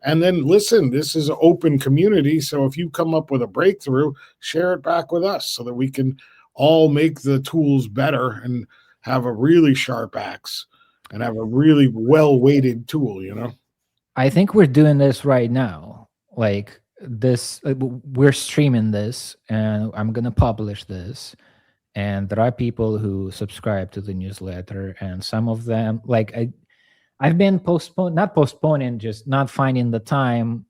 then listen, this is an open community. So if you come up with a breakthrough, share it back with us so that we can all make the tools better and have a really sharp axe and have a really well-weighted tool, I think we're doing this right now. Like this, we're streaming this, and I'm going to publish this. and there are people who subscribe to the newsletter, and some of them, like I've been not postponing, just not finding the time,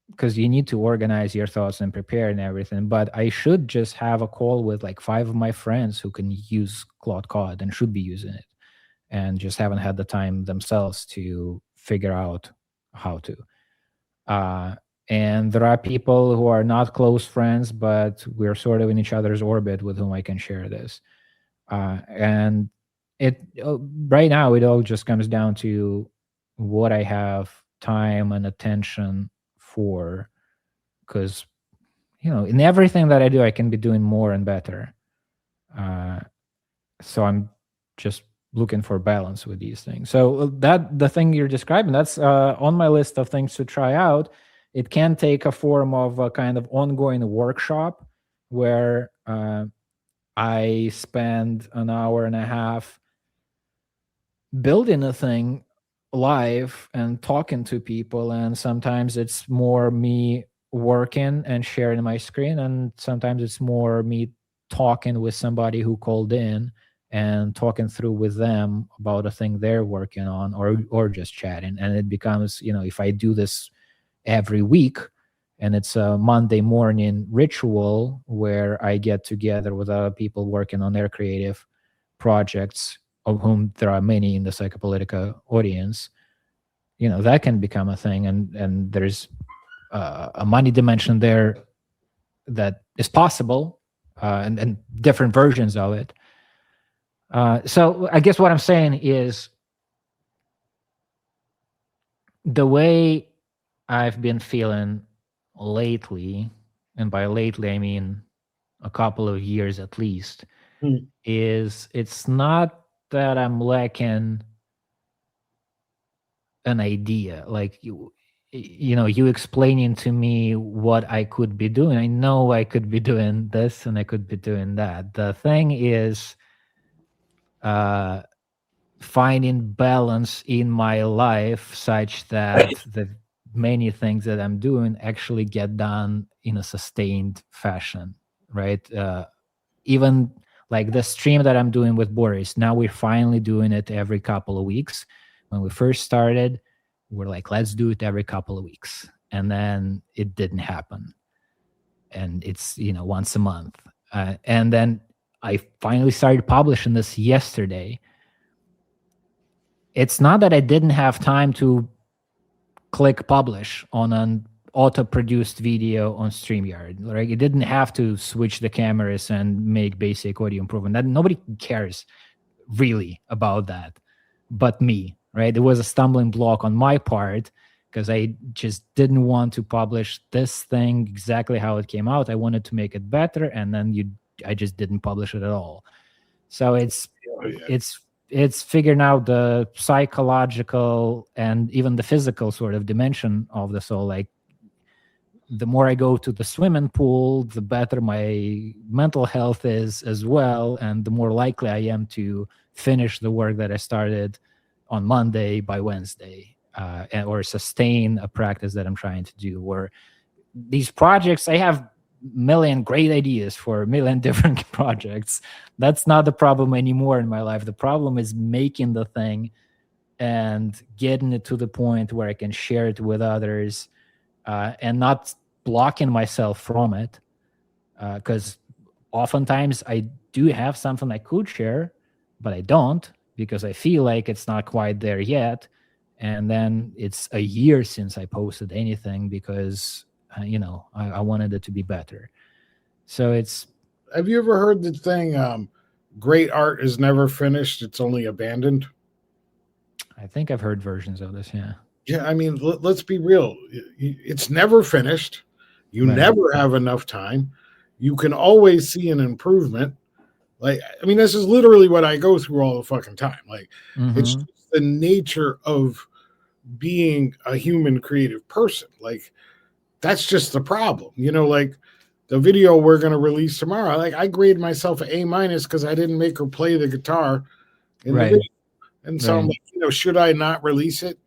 because you need to organize your thoughts and prepare and everything. But I should just have a call with like 5 of my friends who can use Claude Code and should be using it, and just haven't had the time themselves to figure out how to. And there are people who are not close friends, but we're sort of in each other's orbit with whom I can share this. And it right now, it all just comes down to what I have time and attention for, because in everything that I do, I can be doing more and better. So I'm just looking for balance with these things. So that the thing you're describing, that's on my list of things to try out. It can take a form of a kind of ongoing workshop where I spend an hour and a half building a thing live and talking to people, and sometimes it's more me working and sharing my screen, and sometimes it's more me talking with somebody who called in and talking through with them about a thing they're working on, or just chatting. And it becomes, if I do this every week, and it's a Monday morning ritual where I get together with other people working on their creative projects, of whom there are many in the Psychopolitica audience, that can become a thing. And there's a money dimension there that is possible, and different versions of it. So I guess what I'm saying is, the way I've been feeling lately, and by lately I mean a couple of years at least, is it's not that I'm lacking an idea. Like you explaining to me what I could be doing. I know I could be doing this and I could be doing that. The thing is finding balance in my life such that the many things that I'm doing actually get done in a sustained fashion, right? Even like the stream that I'm doing with Boris, now we're finally doing it every couple of weeks. When we first started, we're like, let's do it every couple of weeks. And then it didn't happen. And it's, once a month. And then I finally started publishing this yesterday. It's not that I didn't have time to click publish on an auto-produced video on StreamYard. Right? You didn't have to switch the cameras and make basic audio improvement. That nobody cares really about that, but me. Right? It was a stumbling block on my part because I just didn't want to publish this thing exactly how it came out. I wanted to make it better, and then I just didn't publish it at all. So it's figuring out the psychological and even the physical sort of dimension of the soul. Like, the more I go to the swimming pool, the better my mental health is as well, and the more likely I am to finish the work that I started on Monday by Wednesday, or sustain a practice that I'm trying to do. Or these projects, I have million great ideas for a million different projects. That's not the problem anymore in my life. The problem is making the thing and getting it to the point where I can share it with others, and not blocking myself from it. Because oftentimes I do have something I could share, but I don't, because I feel like it's not quite there yet. And then it's a year since I posted anything because I wanted it to be better. So it's. Have you ever heard the thing, great art is never finished, it's only abandoned? I think I've heard versions of this, yeah. Yeah, I mean, let's be real. It's never finished. You Right. never have enough time. You can always see an improvement. Like, I mean, this is literally what I go through all the fucking time. Like, it's just the nature of being a human creative person. Like, that's just the problem. Like the video we're going to release tomorrow, like I grade myself an A- because I didn't make her play the guitar in the video. And so I'm like, should I not release it?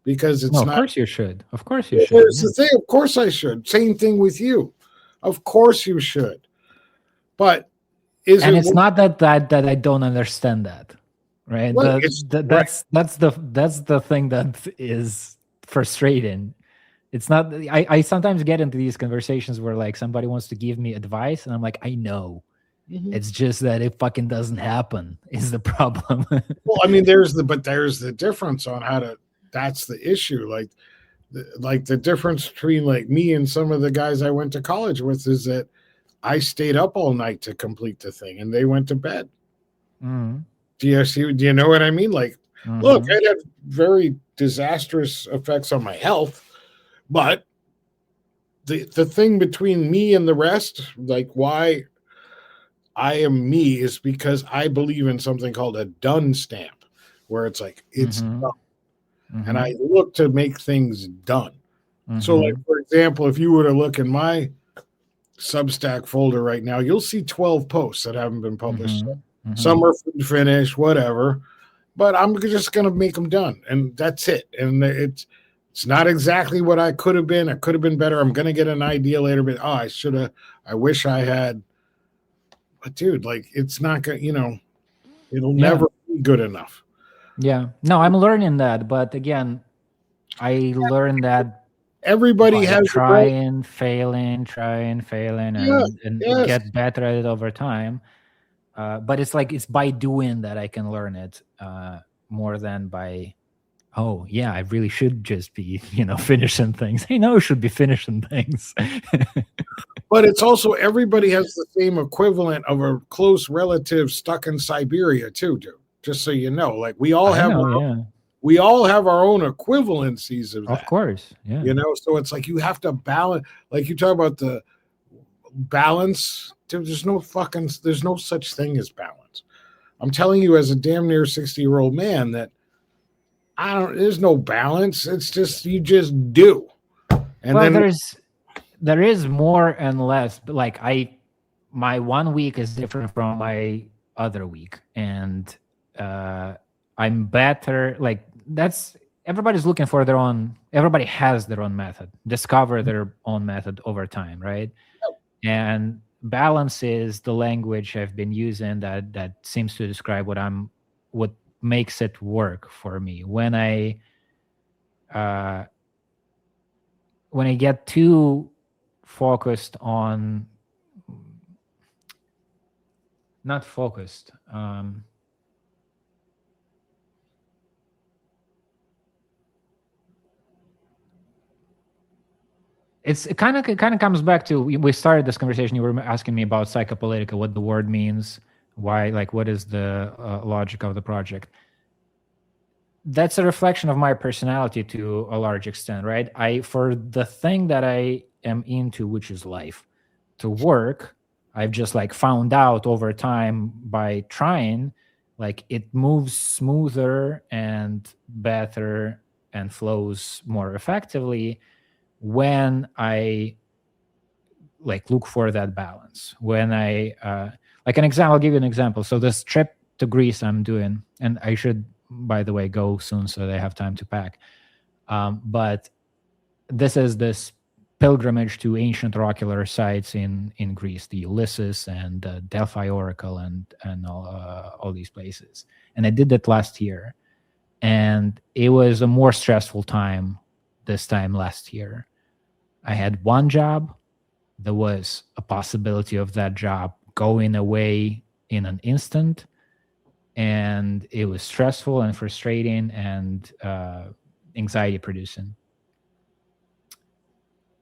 Because it's not. Of course you should. Of course you should. Here's the thing. Of course I should. Same thing with you. Of course you should. But and it's not that I don't understand that, right? Right, That's the thing that is frustrating. It's not. I sometimes get into these conversations where like somebody wants to give me advice, and I'm like, I know. Mhm. It's just that it fucking doesn't happen is the problem. Well, I mean, there's the difference on how to. That's the issue. Like the difference between like me and some of the guys I went to college with is that I stayed up all night to complete the thing, and they went to bed. Mm. Do you know what I mean? Like, look, it had very disastrous effects on my health, but the thing between me and the rest, like why I am me, is because I believe in something called a done stamp, where it's like it's done. And I look to make things done. So, like, for example, if you were to look in my Substack folder right now, you'll see 12 posts that haven't been published. Some are finished, whatever, but I'm just going to make them done. And that's it. And it's not exactly what I could have been. I could have been better. I'm going to get an idea later, but I wish I had. But dude, like, it's not going to, it'll never be good enough. Yeah. No, I'm learning that. But again, I learned that everybody has trying, failing, and get better at it over time. But it's like it's by doing that I can learn it more than by, oh yeah, I really should just be finishing things. I know I should be finishing things. But it's also everybody has the same equivalent of a close relative stuck in Siberia too, dude. Just so you know, like we all have our own equivalencies of that. Of course, yeah. So it's like you have to balance. Like you talk about the balance. There's no such thing as balance. I'm telling you, as a damn near 60-year-old man, that there's no balance. It's just you just do. And then there is more and less. But like my 1 week is different from my other week, and I'm better. Like everybody's looking for their own. Everybody has their own method. Discover their own method over time, right? And balance is the language I've been using that seems to describe what makes it work for me. When I get too focused on, not focused, it kind of comes back to, we started this conversation, you were asking me about Psychopolitica, what the word means, why, like what is the logic of the project. That's a reflection of my personality to a large extent, right? For the thing that I am into, which is life, to work, I've just like found out over time by trying, like it moves smoother and better and flows more effectively when I like look for that balance. When I like an example, I'll give you an example. So this trip to Greece I'm doing, and I should, by the way, go soon so they have time to pack. But this is this pilgrimage to ancient oracular sites in Greece, the Ulysses and Delphi Oracle and all these places. And I did that last year, and it was a more stressful time this time last year. I had one job. There was a possibility of that job going away in an instant. And it was stressful and frustrating and anxiety producing.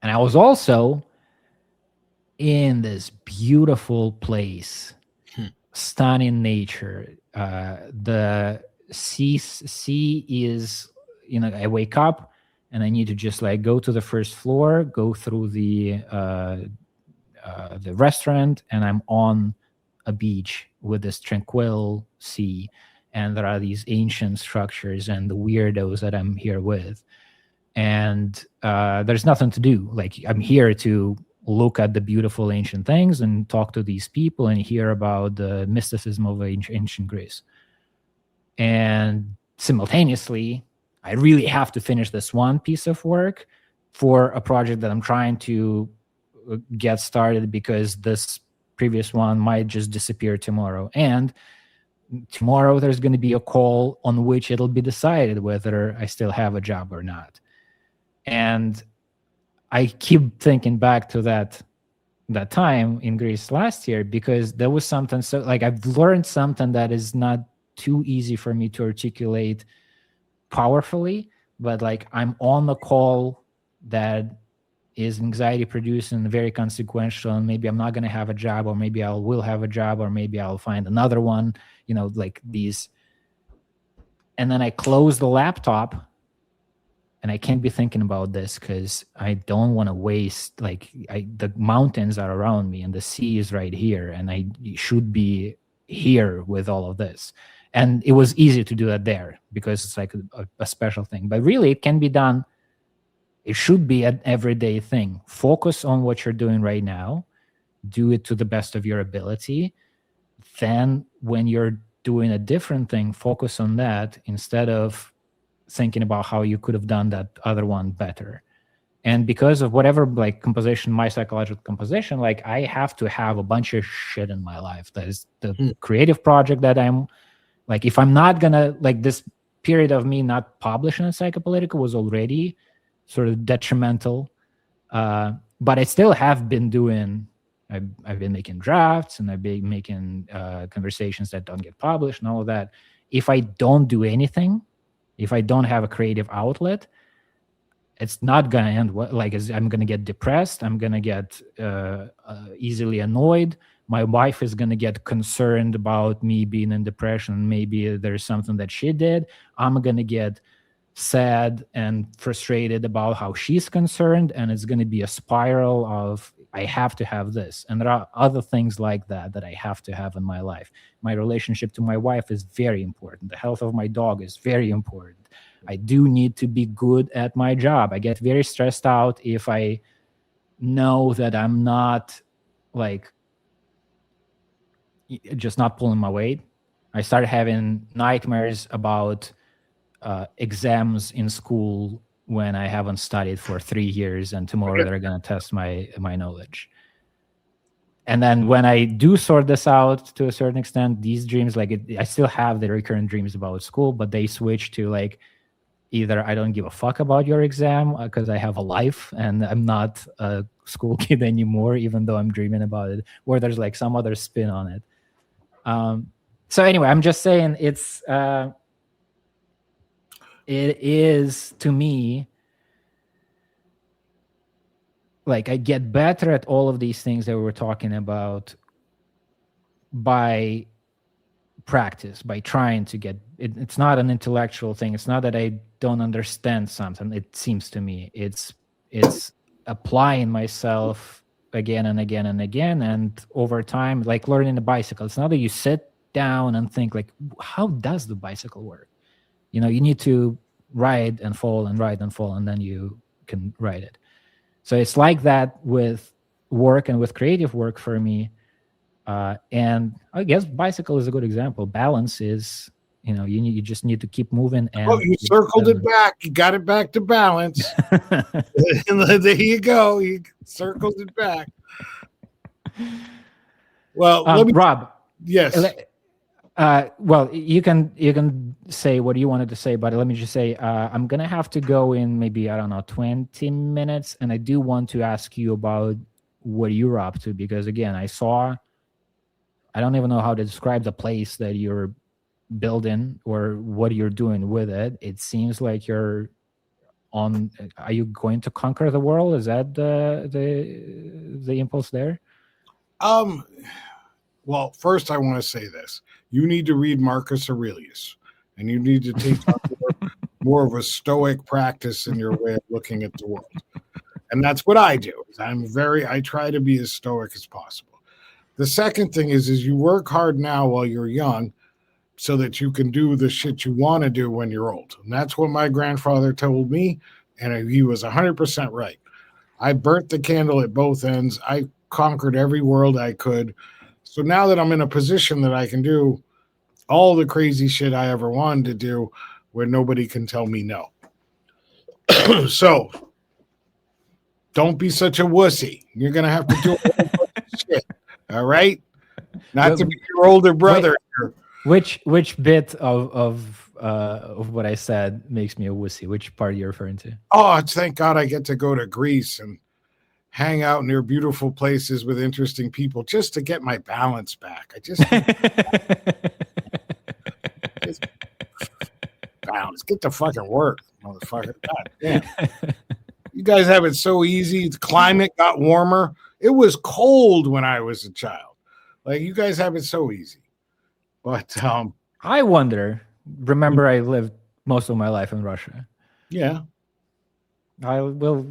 And I was also in this beautiful place, stunning nature. The sea is, I wake up and I need to just like go to the first floor, go through the restaurant, and I'm on a beach with this tranquil sea, and there are these ancient structures and the weirdos that I'm here with, and there's nothing to do. Like I'm here to look at the beautiful ancient things and talk to these people and hear about the mysticism of ancient Greece. And simultaneously, I really have to finish this one piece of work for a project that I'm trying to get started, because this previous one might just disappear tomorrow. And tomorrow there's going to be a call on which it'll be decided whether I still have a job or not. And I keep thinking back to that time in Greece last year, because there was something, so like I've learned something that is not too easy for me to articulate powerfully, but like I'm on the call that is anxiety producing, very consequential, and maybe I'm not going to have a job, or maybe I will have a job, or maybe I'll find another one, like these. And then I close the laptop, and I can't be thinking about this because I don't want to waste, the mountains are around me and the sea is right here, and I should be here with all of this. And it was easy to do that there because it's like a special thing. But really, it can be done. It should be an everyday thing. Focus on what you're doing right now. Do it to the best of your ability. Then when you're doing a different thing, focus on that instead of thinking about how you could have done that other one better. And because of whatever composition, my psychological composition, I have to have a bunch of shit in my life. That is the creative project that I'm if I'm not gonna this period of me not publishing in Psychopolitica was already sort of detrimental. But I still have been doing, I've been making drafts, and I've been making conversations that don't get published and all of that. If I don't do anything, if I don't have a creative outlet, it's not going to end well. I'm going to get depressed. I'm going to get easily annoyed. My wife is going to get concerned about me being in depression. Maybe there's something that she did. I'm going to get sad and frustrated about how she's concerned. And it's going to be a spiral of, I have to have this. And there are other things like that I have to have in my life. My relationship to my wife is very important. The health of my dog is very important. I do need to be good at my job. I get very stressed out if I know that I'm not just not pulling my weight. I started having nightmares about exams in school when I haven't studied for 3 years, and tomorrow they're going to test my knowledge. And then when I do sort this out to a certain extent, these dreams, I still have the recurrent dreams about school, but they switch to either I don't give a fuck about your exam because I have a life and I'm not a school kid anymore, even though I'm dreaming about it, or there's some other spin on it. So anyway, I'm just saying it is, to me, I get better at all of these things that we were talking about by practice, by trying to get it. It's not an intellectual thing. It's not that I don't understand something. It seems to me it's applying myself again and again and again, and over time, learning a bicycle. It's not that you sit down and think how does the bicycle work? You need to ride and fall and ride and fall, and then you can ride it. So it's like that with work and with creative work for me. And I guess bicycle is a good example. Balance is, you just need to keep moving. And you circled it back. You got it back to balance. There you go. You circled it back. Well, Rob. Yes. Well, you can say what you wanted to say, but let me just say, I'm going to have to go in maybe, 20 minutes. And I do want to ask you about what you're up to, because again, I don't even know how to describe the place that you're building or what you're doing with it. It seems like are you going to conquer the world? Is that the impulse there? Well, first I want to say this. You need to read Marcus Aurelius, and you need to take more of a stoic practice in your way of looking at the world. And that's what I do. I try to be as stoic as possible. The second thing is you work hard now while you're young so that you can do the shit you want to do when you're old. And that's what my grandfather told me, and he was 100% right. I burnt the candle at both ends. I conquered every world I could. So now that I'm in a position that I can do all the crazy shit I ever wanted to do where nobody can tell me no. So don't be such a wussy. You're going to have to do all shit. All right, not to Wh- be your older brother. Which bit of what I said makes me a wussy? Which part you're referring to? Oh, thank God I get to go to Greece and hang out near beautiful places with interesting people just to get my balance back. Just balance. Get to fucking work, motherfucker. God damn. You guys have it so easy. The climate got warmer. It was cold when I was a child. Like, you guys have it so easy. But I wonder. Remember, I lived most of my life in Russia. yeah. I will.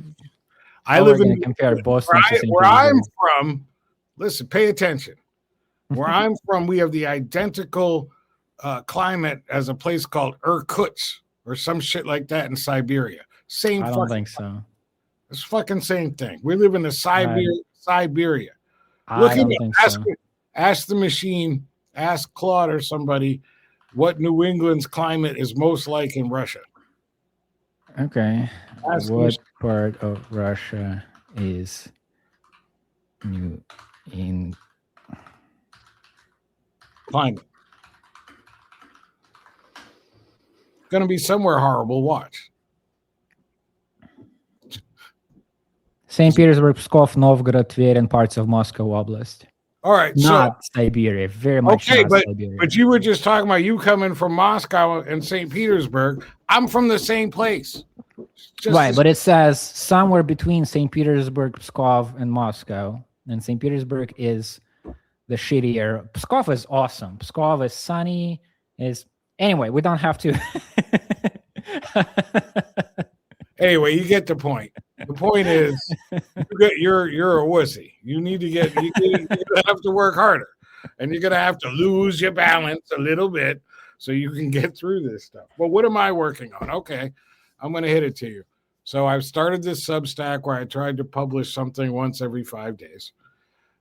I live in compare Boston to St. where I'm Petersburg. from. Listen, pay attention. Where I'm from, we have the identical climate as a place called Irkutsk or some shit like that in Siberia. Same. I don't think so. It's fucking same thing. We live in the Siberia. I don't think so. Ask the machine, ask Claude or somebody what New England's climate is most like in Russia. Okay. What part of Russia is New in climate? Going to be somewhere horrible. Watch. St. Petersburg, Pskov, Novgorod, Tver, and parts of Moscow Oblast. All right, not Siberia. Very much okay, not Siberia. But you were just talking about you coming from Moscow and St. Petersburg. I'm from the same place. Right, but it says somewhere between St. Petersburg, Pskov, and Moscow. And St. Petersburg is the shittier. Pskov is awesome. Pskov is sunny. Anyway, we don't have to. Anyway, you get the point. The point is, you're a wussy. You need to get. You have to work harder, and you're gonna have to lose your balance a little bit so you can get through this stuff. Well, what am I working on? Okay, I'm gonna hit it to you. So I've started this Substack where I tried to publish something once every 5 days.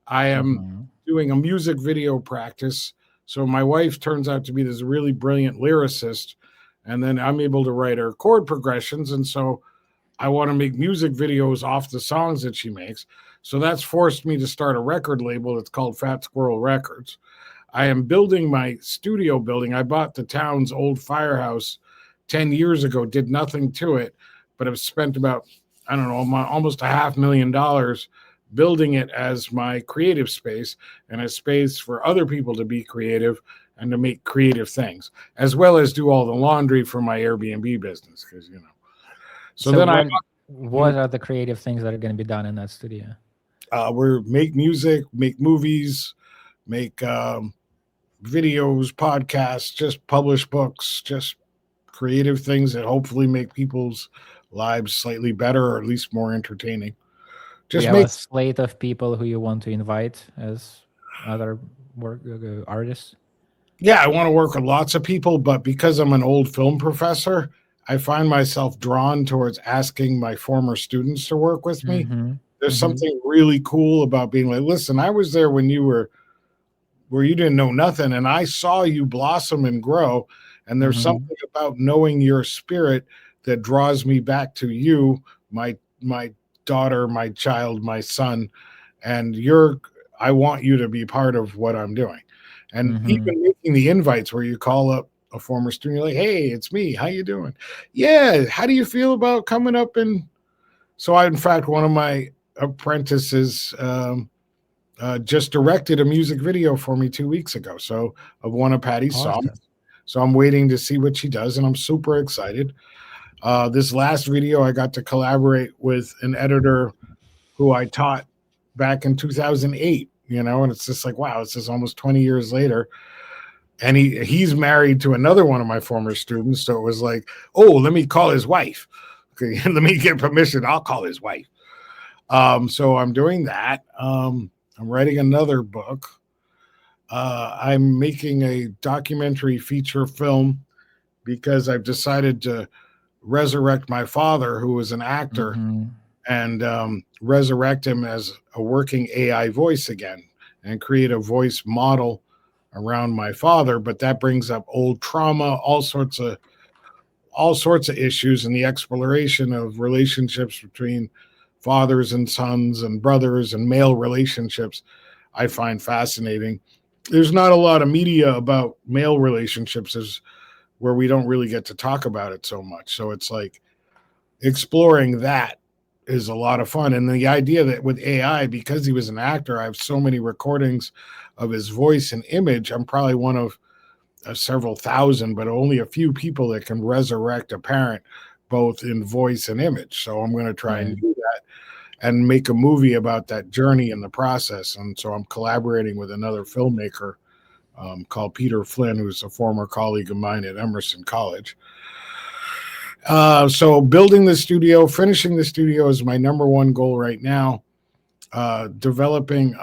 I am doing a music video practice. So my wife turns out to be this really brilliant lyricist, and then I'm able to write her chord progressions, and so I want to make music videos off the songs that she makes. So that's forced me to start a record label. It's called Fat Squirrel Records. I am building my studio building. I bought the town's old firehouse 10 years ago, did nothing to it, but I've spent about, I don't know, almost $500,000 building it as my creative space and a space for other people to be creative and to make creative things, as well as do all the laundry for my Airbnb business, because, you know. So then what are the creative things that are going to be done in that studio? We're make music, make movies, make videos, podcasts, just publish books, just creative things that hopefully make people's lives slightly better or at least more entertaining. Just make a slate of people who you want to invite as other artists. Yeah, I want to work with lots of people, but because I'm an old film professor, I find myself drawn towards asking my former students to work with me. There's something really cool about being like, listen, I was there when you were where you didn't know nothing, and I saw you blossom and grow. And there's something about knowing your spirit that draws me back to you, my daughter, my child, my son, and I want you to be part of what I'm doing. And even making the invites where you call up a former student, you're like, hey, it's me. How you doing? Yeah. How do you feel about coming up? And so in fact, one of my apprentices just directed a music video for me 2 weeks ago. So of one of Patty's songs. So I'm waiting to see what she does, and I'm super excited. This last video, I got to collaborate with an editor who I taught back in 2008, and it's just like, wow, it's just almost 20 years later. And he's married to another one of my former students. So it was like, oh, let me call his wife. Okay, let me get permission. I'll call his wife. So I'm doing that. I'm writing another book. I'm making a documentary feature film because I've decided to resurrect my father, who was an actor, and resurrect him as a working AI voice again and create a voice model around my father. But that brings up old trauma, all sorts of issues, and the exploration of relationships between fathers and sons and brothers and male relationships. I find fascinating. There's not a lot of media about male relationships, as where we don't really get to talk about it so much. So it's like exploring that is a lot of fun. And the idea that with AI, because he was an actor, I have so many recordings of his voice and image. I'm probably one of several thousand, but only a few people that can resurrect a parent both in voice and image. So I'm going to try and do that and make a movie about that journey in the process. And so I'm collaborating with another filmmaker called Peter Flynn, who's a former colleague of mine at Emerson College. So building the studio, finishing the studio is my number one goal right now. Developing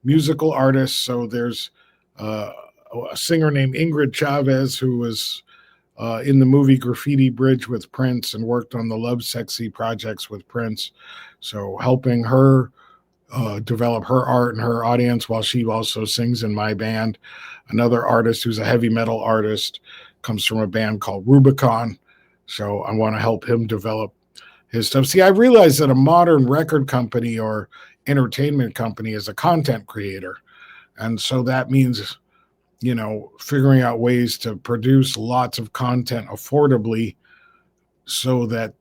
musical artists. So there's a singer named Ingrid Chavez who was in the movie Graffiti Bridge with Prince and worked on the Love Sexy projects with Prince. So helping her develop her art and her audience while she also sings in my band. Another artist who's a heavy metal artist comes from a band called Rubicon. So I want to help him develop his stuff. See, I realized that a modern record company or entertainment company is a content creator. And so that means, you know, figuring out ways to produce lots of content affordably so that,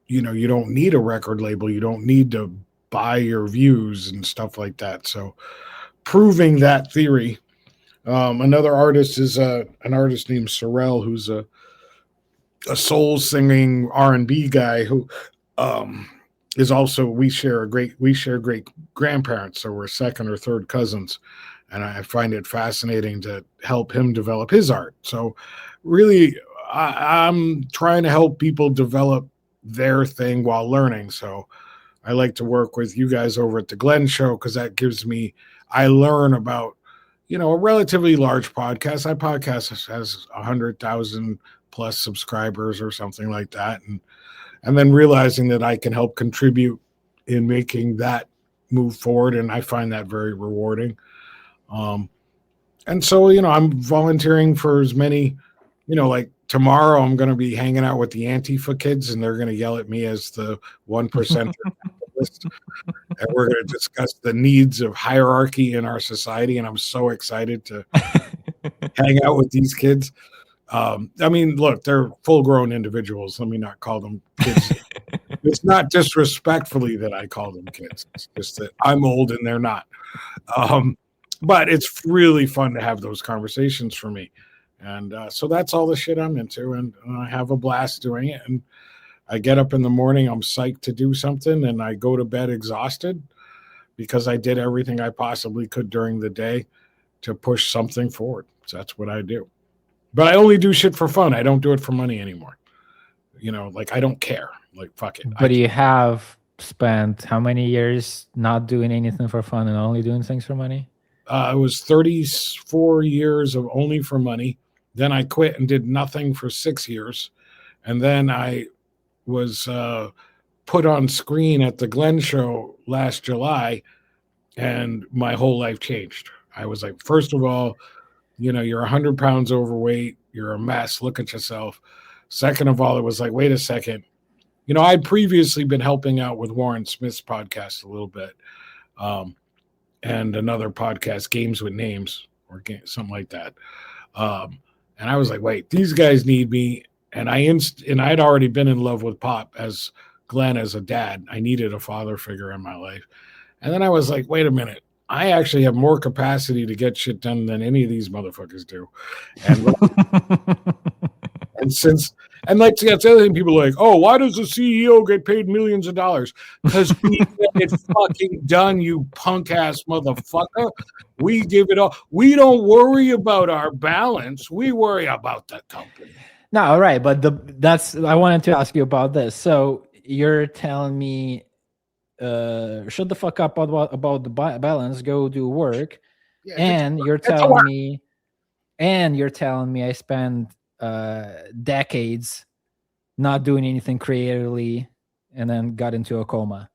you know, you don't need a record label. You don't need to buy your views and stuff like that. So proving that theory. Another artist is an artist named Sorrel, who's a soul singing R&B guy who is also, we share great grandparents. So we're second or third cousins. And I find it fascinating to help him develop his art. So really, I'm trying to help people develop their thing while learning. So I like to work with you guys over at the Glen Show because that gives me, I learn about, you know, a relatively large podcast. My podcast has 100,000 plus subscribers or something like that. And then realizing that I can help contribute in making that move forward. And I find that very rewarding. And so, you know, I'm volunteering for as many, you know, like tomorrow I'm going to be hanging out with the Antifa kids and they're going to yell at me as the 1% list. And we're going to discuss the needs of hierarchy in our society. And I'm so excited to hang out with these kids. I mean, look, they're full grown individuals. Let me not call them kids. It's not disrespectfully that I call them kids. It's just that I'm old and they're not. But it's really fun to have those conversations for me. And so that's all the shit I'm into. And I have a blast doing it. And I get up in the morning, I'm psyched to do something. And I go to bed exhausted because I did everything I possibly could during the day to push something forward. So that's what I do. But I only do shit for fun. I don't do it for money anymore. You know, like I don't care. Like, fuck it. But you have spent how many years not doing anything for fun and only doing things for money? It was 34 years of only for money. Then I quit and did nothing for 6 years. And then I was put on screen at the Glen Show last July, and my whole life changed. I was like, first of all, you know, you're 100 pounds overweight. You're a mess. Look at yourself. Second of all, it was like, wait a second. You know, I'd previously been helping out with Warren Smith's podcast a little bit. And another podcast, Games with Names, or something like that. And I was like, wait, these guys need me. And I'd already been in love with Pop as Glenn as a dad. I needed a father figure in my life. And then I was like, wait a minute. I actually have more capacity to get shit done than any of these motherfuckers do. And and like that's the other thing, people are like, oh, why does the CEO get paid millions of dollars? Because we get it fucking done, you punk ass motherfucker. We give it all. We don't worry about our balance. We worry about the company. No, all right, but I wanted to ask you about this. So you're telling me shut the fuck up about the balance, go do work. Yeah, and you're telling me I spend decades not doing anything creatively and then got into a coma.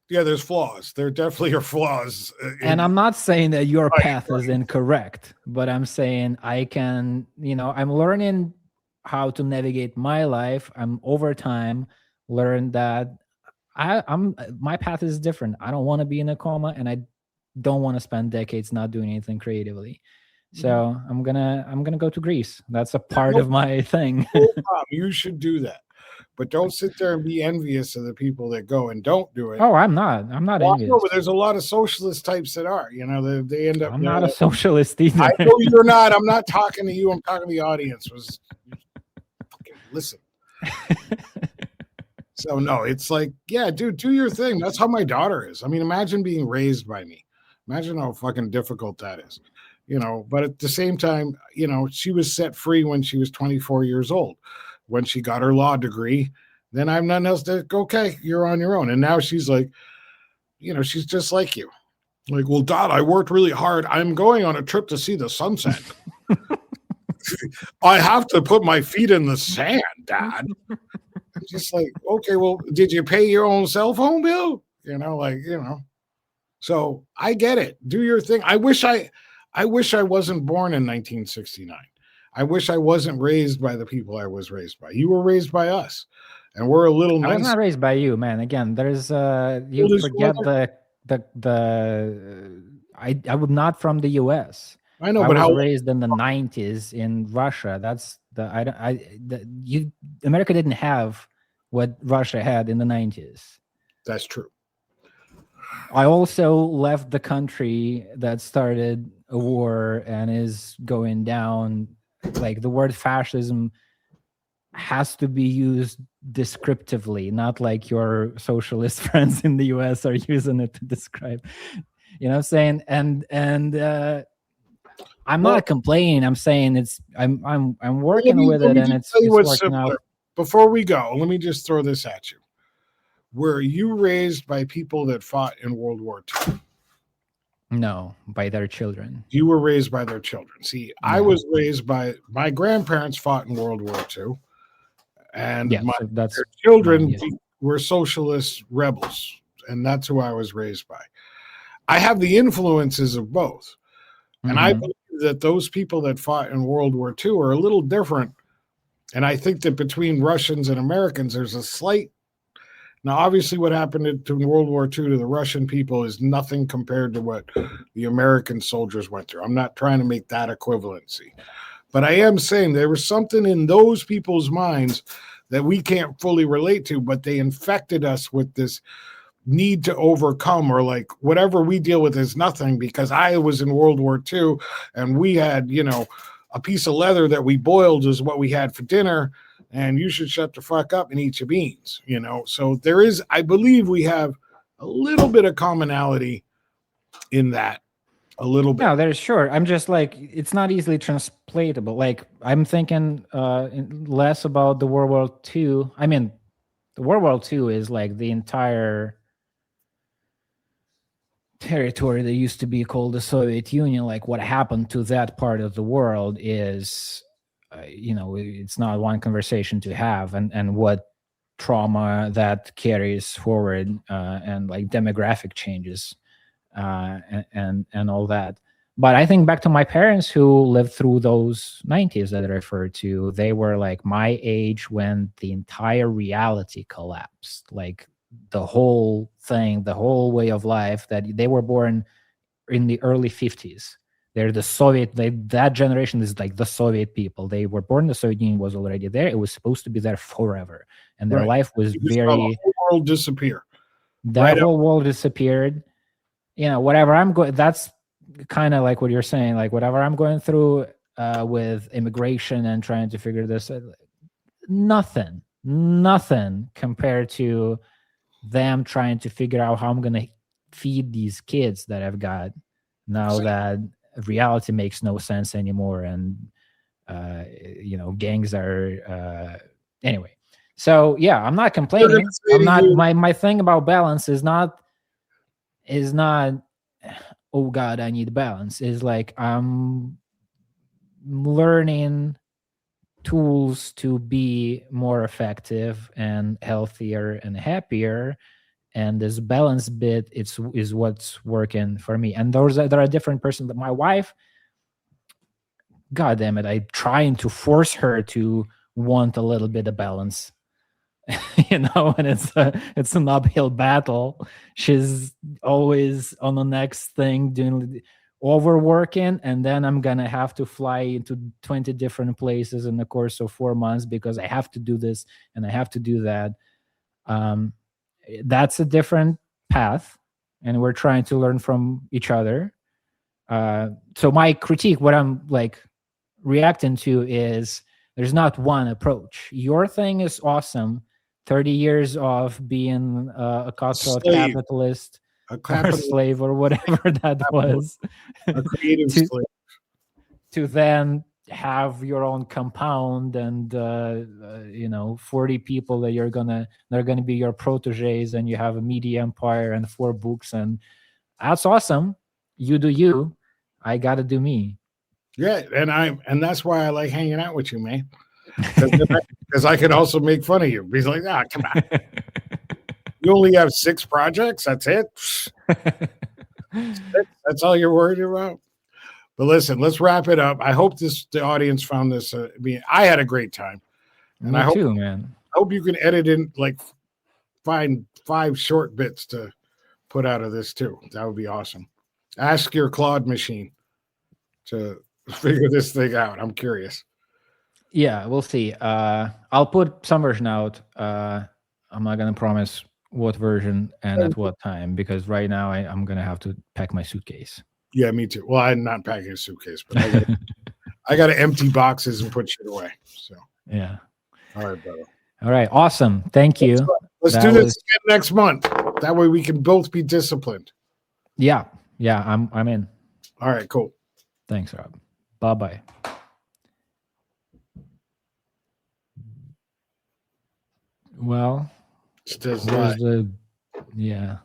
Yeah, there's flaws. There definitely are flaws. And I'm not saying that your path is incorrect, but I'm saying I can, you know, I'm learning how to navigate my life. I'm over time learned that my path is different. I don't want to be in a coma, and I don't want to spend decades not doing anything creatively. So I'm gonna go to Greece. That's a part of my thing. No problem. You should do that, but don't sit there and be envious of the people that go and don't do it. Oh, I'm not envious. No, but there's a lot of socialist types that are. You know, they end up. I'm not a socialist either. I know you're not. I'm not talking to you. I'm talking to the audience. Listen. So no, it's like, yeah, dude, do your thing. That's how my daughter is. I mean, imagine being raised by me. Imagine how fucking difficult that is. You know, but at the same time, you know, she was set free when she was 24 years old. When she got her law degree, then I have nothing else to go, okay, you're on your own. And now she's like, you know, she's just like you. Like, well, Dad, I worked really hard. I'm going on a trip to see the sunset. I have to put my feet in the sand, Dad. I'm just like, okay, well, did you pay your own cell phone bill? You know, like, you know. So I get it. Do your thing. I wish I wasn't born in 1969. I wish I wasn't raised by the people I was raised by. You were raised by us, and we're a little nice. I was not raised by you, man. Again, there's you forget I was not from the U.S. I know, I but was raised in the 90s in Russia. That's America didn't have what Russia had in the 90s. That's true. I also left the country that started a war and is going down. Like, the word fascism has to be used descriptively, not like your socialist friends in the US are using it to describe. You know what I'm saying? And I'm not complaining. I'm saying I'm working with it, and it's working out. Before we go, let me just throw this at you. Were you raised by people that fought in World War II? No, by their children. You were raised by their children. See, no. I was raised by my grandparents fought in World War II, and their children were socialist rebels, and that's who I was raised by. I have the influences of both, and I believe that those people that fought in World War II are a little different, and I think that between Russians and Americans, there's a slight. Now, obviously, what happened in World War II to the Russian people is nothing compared to what the American soldiers went through. I'm not trying to make that equivalency. But I am saying there was something in those people's minds that we can't fully relate to, but they infected us with this need to overcome, or like whatever we deal with is nothing because I was in World War II and we had, you know, a piece of leather that we boiled is what we had for dinner. And you should shut the fuck up and eat your beans, you know? So there is, I believe we have a little bit of commonality in that, a little bit. No, there's sure. I'm just like, it's not easily translatable. Like, I'm thinking less about the World War II. I mean, the World War II is like the entire territory that used to be called the Soviet Union. Like, what happened to that part of the world is... you know, it's not one conversation to have, and what trauma that carries forward, and like demographic changes, and all that. But I think back to my parents who lived through those 90s that I referred to. They were like my age when the entire reality collapsed, like the whole thing, the whole way of life. That they were born in the early 50s. They're the Soviet, that generation is like the Soviet people. They were born, the Soviet Union was already there. It was supposed to be there forever. And their life was very... The whole world disappear. The whole world disappeared. You know, whatever I'm going... That's kind of like what you're saying. Like, whatever I'm going through with immigration and trying to figure this out, nothing compared to them trying to figure out how I'm going to feed these kids that I've got now that... reality makes no sense anymore, and you know, gangs are anyway. So yeah, I'm not complaining. I'm not, my thing about balance is not oh god, I need balance. Is like I'm learning tools to be more effective and healthier and happier. And this balance bit is what's working for me. And there are different persons. My wife, God damn it, I'm trying to force her to want a little bit of balance. And it's an uphill battle. She's always on the next thing, doing overworking, and then I'm gonna have to fly into 20 different places in the course of 4 months because I have to do this and I have to do that. um, that's a different path, and we're trying to learn from each other. So my critique, what I'm like reacting to, is there's not one approach. Your thing is awesome. 30 years of being a cutthroat Slave. capitalist A or capitalist, slave or whatever that was, a creative to, slave. to then have your own compound and 40 people they're gonna be your proteges, and you have a media empire and 4 books, and that's awesome. You do you, I gotta do me. Yeah, and that's why I like hanging out with you, man. Because I can also make fun of you. He's like, come on. You only have 6 projects. That's it. That's all you're worried about. But listen, let's wrap it up. I hope the audience found this. I had a great time, and Me I hope too, man. I hope you can edit in, like, find 5 short bits to put out of this too. That would be awesome. Ask your Claude machine to figure this thing out. I'm curious. Yeah, we'll see. I'll put some version out. I'm not gonna promise what version and at what time, because right now I'm gonna have to pack my suitcase. Yeah, me too. Well, I'm not packing a suitcase, but I got to empty boxes and put shit away. So yeah. all right, brother. All right, awesome. Thank you. Let's do this again next month. That way we can both be disciplined. Yeah, I'm in. All right, cool. Thanks, Rob. Bye-bye. Well, Still yeah.